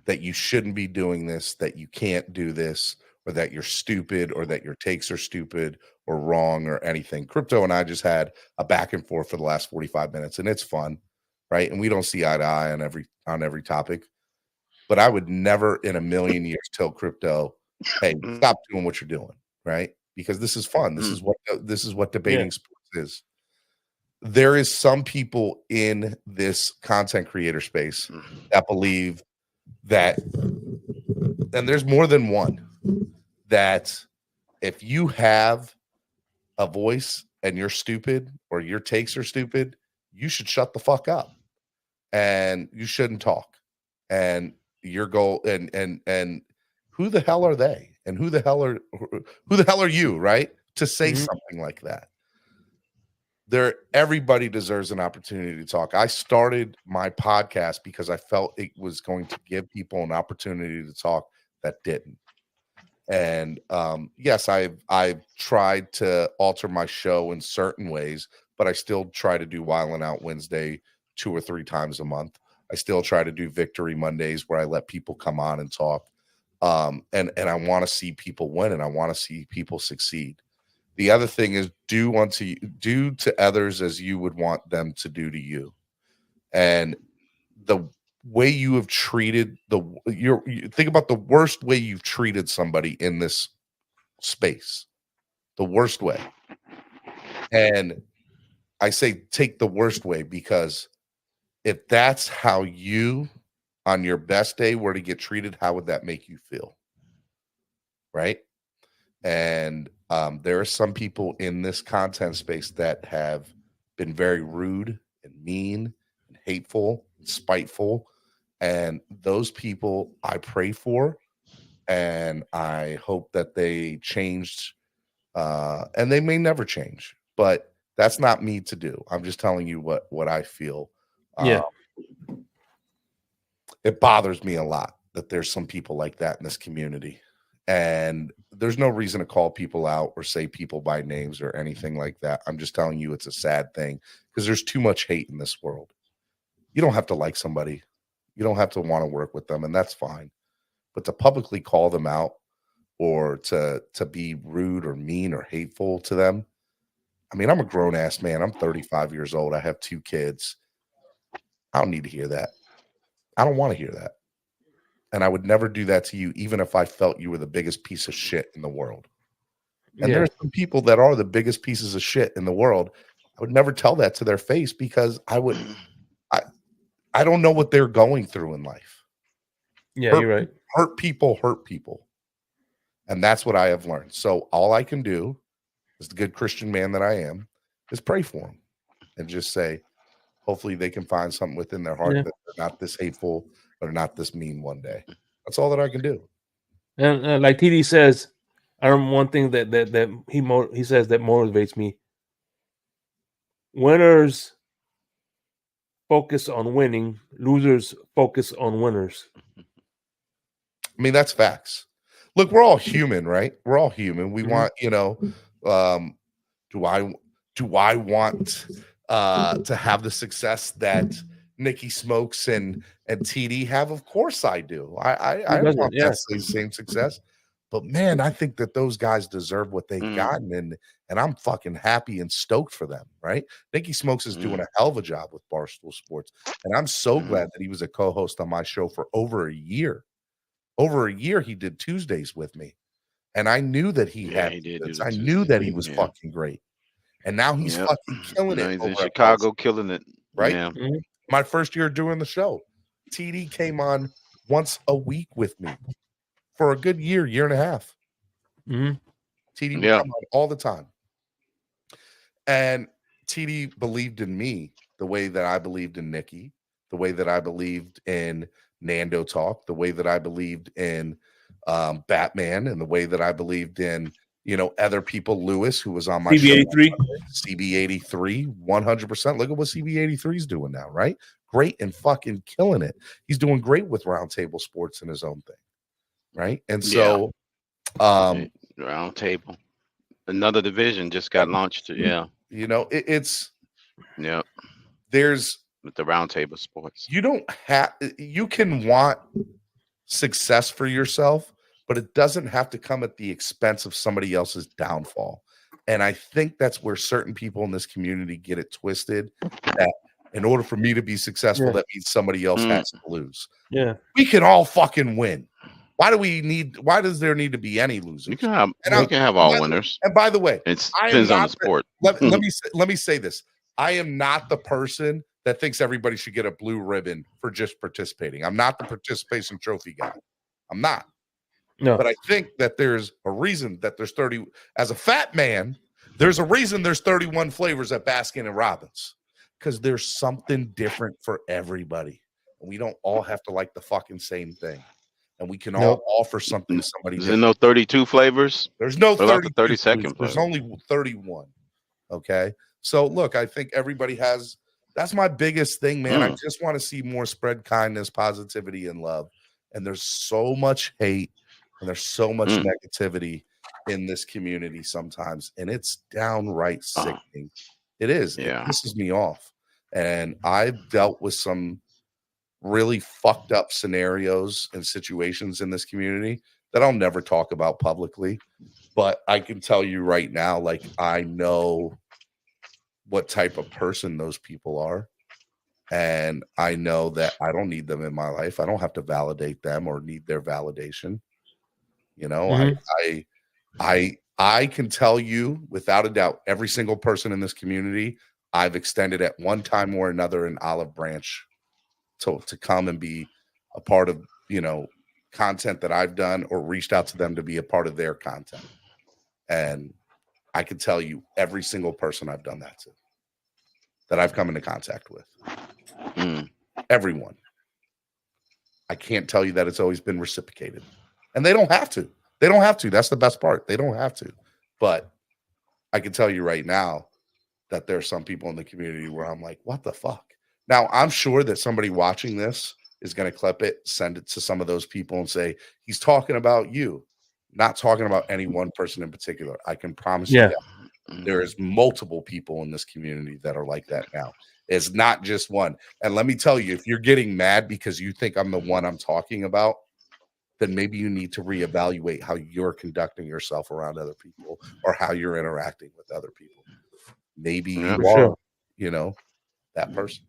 that you shouldn't be doing this, that you can't do this, or that you're stupid, or that your takes are stupid or wrong or anything. Crypto and I just had a back and forth for the last 45 minutes, and it's fun, right? And we don't see eye to eye on every topic. But I would never in a million years tell Crypto, hey, stop doing what you're doing, right? Because this is fun. This is what debating sports is. There is some people in this content creator space that believe that, and there's more than one, that if you have a voice and you're stupid or your takes are stupid, you should shut the fuck up and you shouldn't talk. And your goal and who the hell are they? And who the hell are you, right? To say something like that. Everybody deserves an opportunity to talk. I started my podcast because I felt it was going to give people an opportunity to talk that didn't. And yes, I've tried to alter my show in certain ways, but I still try to do Wildin' Out Wednesday 2 or 3 times a month. I still try to do Victory Mondays where I let people come on and talk. And I want to see people win and I want to see people succeed. The other thing is do to others as you would want them to do to you. And the way you have treated you think about the worst way you've treated somebody in this space, the worst way. And I say take the worst way because if that's how you on your best day were to get treated, how would that make you feel? Right? And there are some people in this content space that have been very rude and mean and hateful and spiteful. And those people I pray for, and I hope that they changed. And they may never change, but that's not me to do. I'm just telling you what I feel. It bothers me a lot that there's some people like that in this community. And there's no reason to call people out or say people by names or anything like that. I'm just telling you it's a sad thing because there's too much hate in this world. You don't have to like somebody. You don't have to want to work with them, and that's fine. But to publicly call them out or to be rude or mean or hateful to them, I mean, I'm a grown-ass man. I'm 35 years old. I have 2 kids. I don't need to hear that. I don't want to hear that. And I would never do that to you, even if I felt you were the biggest piece of shit in the world. And there's some people that are the biggest pieces of shit in the world. I would never tell that to their face because I don't know what they're going through in life. Yeah, you're right. Hurt people. And that's what I have learned. So all I can do, as the good Christian man that I am, is pray for them and just say, hopefully they can find something within their heart that they're not this hateful or not this mean one day. That's all that I can do. And like TD says, I remember one thing that he says that motivates me. Winners focus on winning, losers focus on winners. I mean, that's facts. Look, we're all human, right? We're all human. We want, do I want to have the success that Nikki Smokes and TD have? Of course I do. I want that same success. But man, I think that those guys deserve what they've gotten, and I'm fucking happy and stoked for them, right? Nikki Smokes is doing a hell of a job with Barstool Sports, and I'm so glad that he was a co-host on my show for over a year. Over a year, he did Tuesdays with me, and I knew that he had. I knew that he was fucking great. and now he's fucking killing Now it he's over in at Chicago, Baltimore, killing it. right? Yeah. Mhm. My first year doing the show, TD came on once a week with me for a good year and a half. Mhm. TD would Yeah. come on all the time. And TD believed in me the way that I believed in Nikki, the way that I believed in Nando Talk, the way that I believed in Batman, and the way that I believed in, other people, Lewis, who was on my show, CB83. CB83, 100%. Look at what CB83 is doing now, right? Great and fucking killing it. He's doing great with Roundtable Sports in his own thing, right? And so, Round Table, another division just got launched. Yeah, it's yeah, there's with the Roundtable Sports. you can want success for yourself, but it doesn't have to come at the expense of somebody else's downfall. And I think that's where certain people in this community get it twisted, that in order for me to be successful, that means somebody else has to lose. Yeah. We can all fucking win. Why does there need to be any losers? You can have all winners. And by the way, it depends on the sport. Let me say this. I am not the person that thinks everybody should get a blue ribbon for just participating. I'm not the participation trophy guy. I'm not. No. But I think that there's a reason that there's 30. As a fat man, there's a reason there's 31 flavors at Baskin and Robbins, because there's something different for everybody. And we don't all have to like the fucking same thing. And we can all offer something to somebody Is different. there no 32 flavors? There's no 32 flavors. There's only 31. Okay. So look, I think everybody has. That's my biggest thing, man. I just want to see more spread kindness, positivity, and love. And there's so much hate and there's so much negativity in this community sometimes, and it's downright sickening. It is. Yeah. It pisses me off. And I've dealt with some really fucked up scenarios and situations in this community that I'll never talk about publicly. But I can tell you right now, like, I know what type of person those people are. And I know that I don't need them in my life. I don't have to validate them or need their validation. I can tell you without a doubt, every single person in this community, I've extended at one time or another an olive branch to come and be a part of, content that I've done, or reached out to them to be a part of their content. And I can tell you every single person I've done that to, that I've come into contact with. Everyone. I can't tell you that it's always been reciprocated. And they don't have to. They don't have to. That's the best part. They don't have to. But I can tell you right now that there are some people in the community where I'm like, what the fuck? Now, I'm sure that somebody watching this is going to clip it, send it to some of those people and say, he's talking about you, not talking about any one person in particular. I can promise you that there is multiple people in this community that are like that now. It's not just one. And let me tell you, if you're getting mad because you think I'm the one I'm talking about, then maybe you need to reevaluate how you're conducting yourself around other people or how you're interacting with other people. Maybe you are, that person,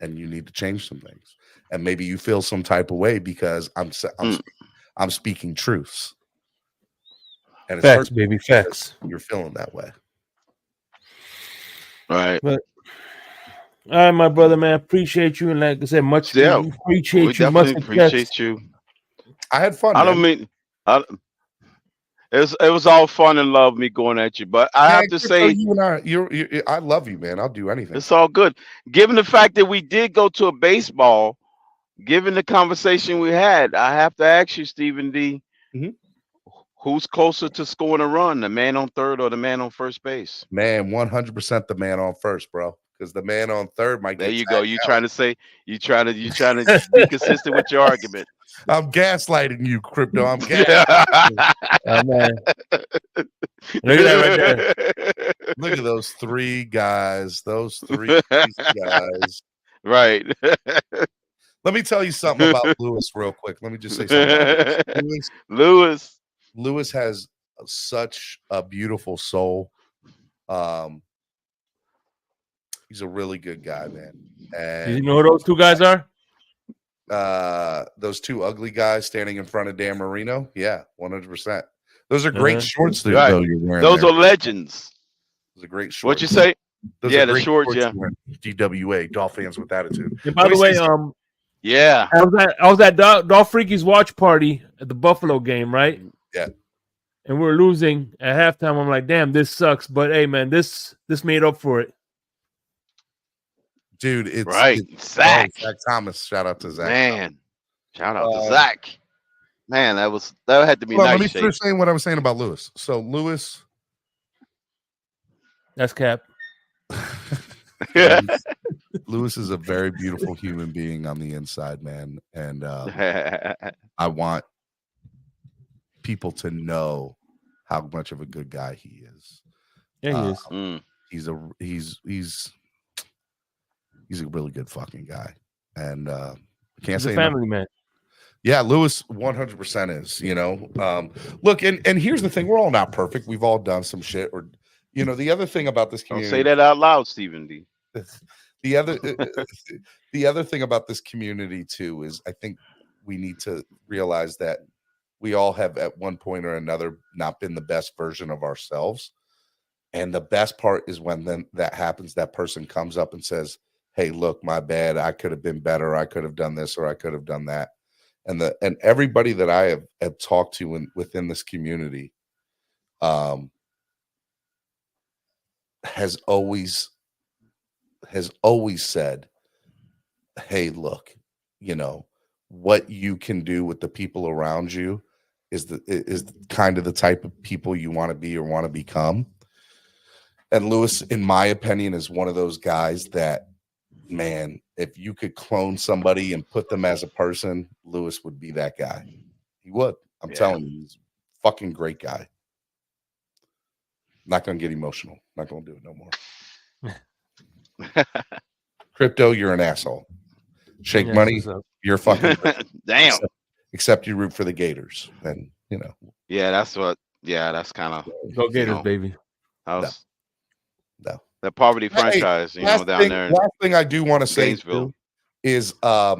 and you need to change some things. And maybe you feel some type of way because I'm speaking truths. And it's facts, baby, facts. You're feeling that way. All right. But all right, my brother, man, appreciate you, and like I said, much appreciate we you. Much appreciate you. I had fun. I don't mean it was all fun and love me going at you, but I have to say, you and I love you, man. I'll do anything. It's all good. Given the fact that we did go to a baseball, given the conversation we had, I have to ask you, Stephen D, who's closer to scoring a run, the man on third or the man on first base? Man, 100% the man on first, bro. Because the man on third might get there you go. You trying to be consistent with your argument. I'm gaslighting you, Crypto. I'm gaslighting oh, man. Look at that right there. Look at those three guys. Those three guys. Right. Let me tell you something about Lewis real quick. Let me just say something about Lewis has such a beautiful soul. He's a really good guy, man. And you know who those two guys are? Those two ugly guys standing in front of Dan Marino. Yeah, 100%. Those are great shorts though you're wearing. Those are legends. was a great short. What you say? Those Yeah, are the great shorts, yeah. DWA, Dolphins with Attitude. And by Let the me way, see- Yeah. I was at Dolph Freaky's watch party at the Buffalo game, right? Yeah. And we were losing at halftime. I'm like, damn, this sucks. But hey, man, this made up for it. dude, it's Right. Zach Zach. Thomas. Shout out to Zach. Man. Shout out to Zach. Man, that had to be Hold on, nice. let me Shake. finish saying what I was saying about Lewis. So Lewis, That's cap. Lewis is a very beautiful human being on the inside, man, and I want people to know how much of a good guy he is. Yeah, he is. He's a really good fucking guy, and I can't He's say a family man. Yeah, Lewis 100% is, look, and here's the thing. We're all not perfect. We've all done some shit, or, the other thing about this Don't community. say that out loud, Stephen D. The other thing about this community too is I think we need to realize that we all have at one point or another not been the best version of ourselves. And the best part is when then that happens, that person comes up and says, hey, look, my bad. I could have been better. I could have done this, or I could have done that. And everybody that I have talked to within this community has always said, hey, look, what you can do with the people around you is kind of the type of people you want to be or want to become. And Lewis, in my opinion, is one of those guys that, man, if you could clone somebody and put them as a person, Lewis would be that guy. He would. I'm telling you, he's a fucking great guy. Not going to get emotional. Not going to do it no more. Crypto, you're an asshole. Shake money, you're fucking damn. Except you root for the Gators. And, Yeah, that's kind of. Go Gators, baby. No. The poverty franchise, down there. Last thing I do want to say Gainesville is a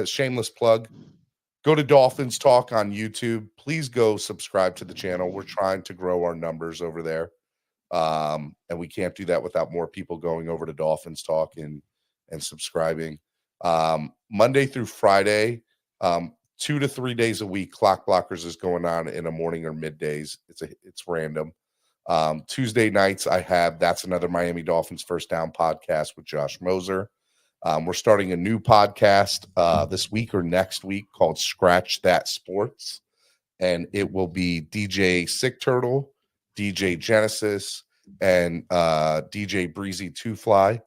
shameless plug. Go to Dolphins Talk on YouTube. Please go subscribe to the channel. We're trying to grow our numbers over there. And we can't do that without more people going over to Dolphins Talk and subscribing. Monday through Friday, 2 to 3 days a week, Clock Blockers is going on in the morning or middays. It's random. Tuesday nights I have That's Another Miami Dolphins First Down podcast with Josh Moser. We're starting a new podcast this week or next week called Scratch That Sports, and it will be DJ Sick Turtle, DJ Genesis, and DJ Breezy Two Fly,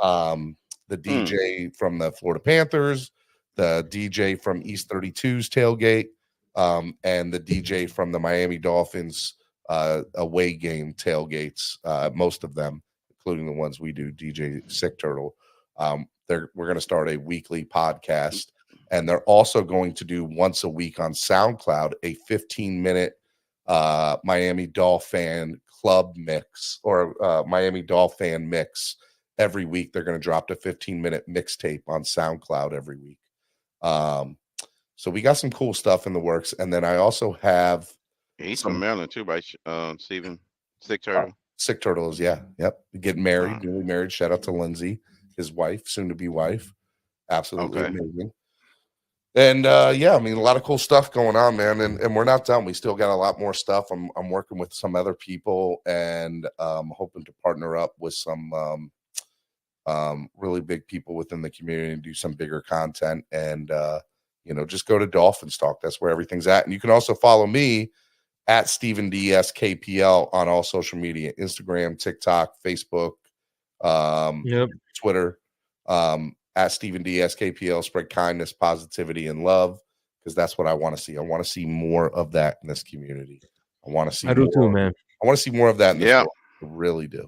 the DJ from the Florida Panthers, the DJ from East 32's Tailgate, and the DJ from the Miami Dolphins away game tailgates, most of them, including the ones we do, DJ Sick Turtle. We're going to start a weekly podcast, and they're also going to do once a week on SoundCloud a 15-minute Miami Dolphin club mix or Miami Dolphin mix every week. They're going to drop a 15-minute mixtape on SoundCloud every week. So we got some cool stuff in the works, and then I also have. He's from Maryland too, right? Stephen Sick Turtle. Sick Turtles, yeah, yep. Getting married, newly married. Shout out to Lindsay, his wife, soon to be wife. Absolutely amazing. And a lot of cool stuff going on, man. And we're not done. We still got a lot more stuff. I'm working with some other people, and hoping to partner up with some really big people within the community and do some bigger content. And just go to Dolphins Talk. That's where everything's at. And you can also follow me at Stephen D SKPL on all social media: Instagram, TikTok, Facebook, Twitter. At Stephen D SKPL. Spread kindness, positivity, and love, because that's what I want to see. I want to see more of that in this community. I want to see. I do too, man. I want to see more of that in this world. I really do.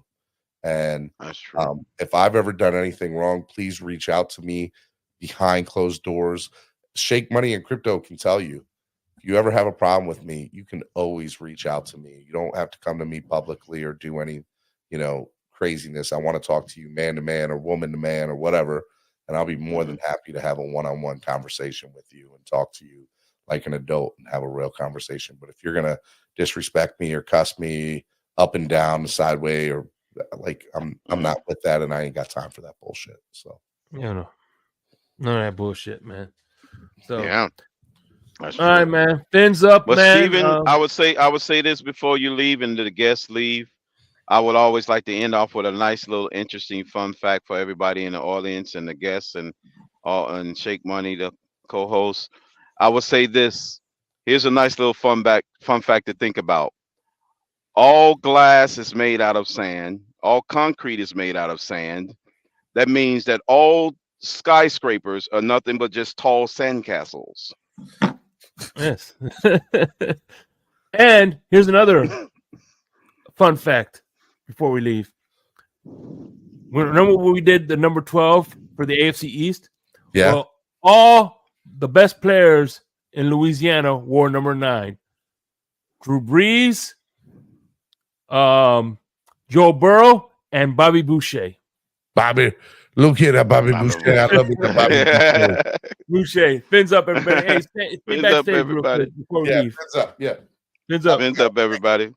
And that's true. If I've ever done anything wrong, please reach out to me behind closed doors. Shake Money and Crypto can tell you. If you ever have a problem with me, you can always reach out to me. You don't have to come to me publicly or do any, craziness. I want to talk to you man to man or woman to man or whatever. And I'll be more than happy to have a one-on-one conversation with you and talk to you like an adult and have a real conversation. But if you're going to disrespect me or cuss me up and down, the sideways, or like I'm not with that, and I ain't got time for that bullshit. So none of that bullshit, man. So Yeah. That's all right, true. man. Fins up, But man. Steven, I would say this before you leave and the guests leave. I would always like to end off with a nice little interesting fun fact for everybody in the audience and the guests and Shake Money, the co-host. I would say this. Here's a nice little fun fact to think about. All glass is made out of sand. All concrete is made out of sand. That means that all skyscrapers are nothing but just tall sandcastles. Yes. And here's another fun fact before we leave. Remember when we did the number 12 for the AFC East? yeah, Well, all the best players in Louisiana wore number 9. Drew Brees, Joe Burrow, and Bobby Boucher. Bobby, look here, that Bobby Boucher. I love it, the Bobby Boucher. Boucher, fins up, everybody. Hey, stay Fins up, backstage real everybody. quick before we Yeah, leave. fins up. Yeah. Fins up. Fins up, everybody.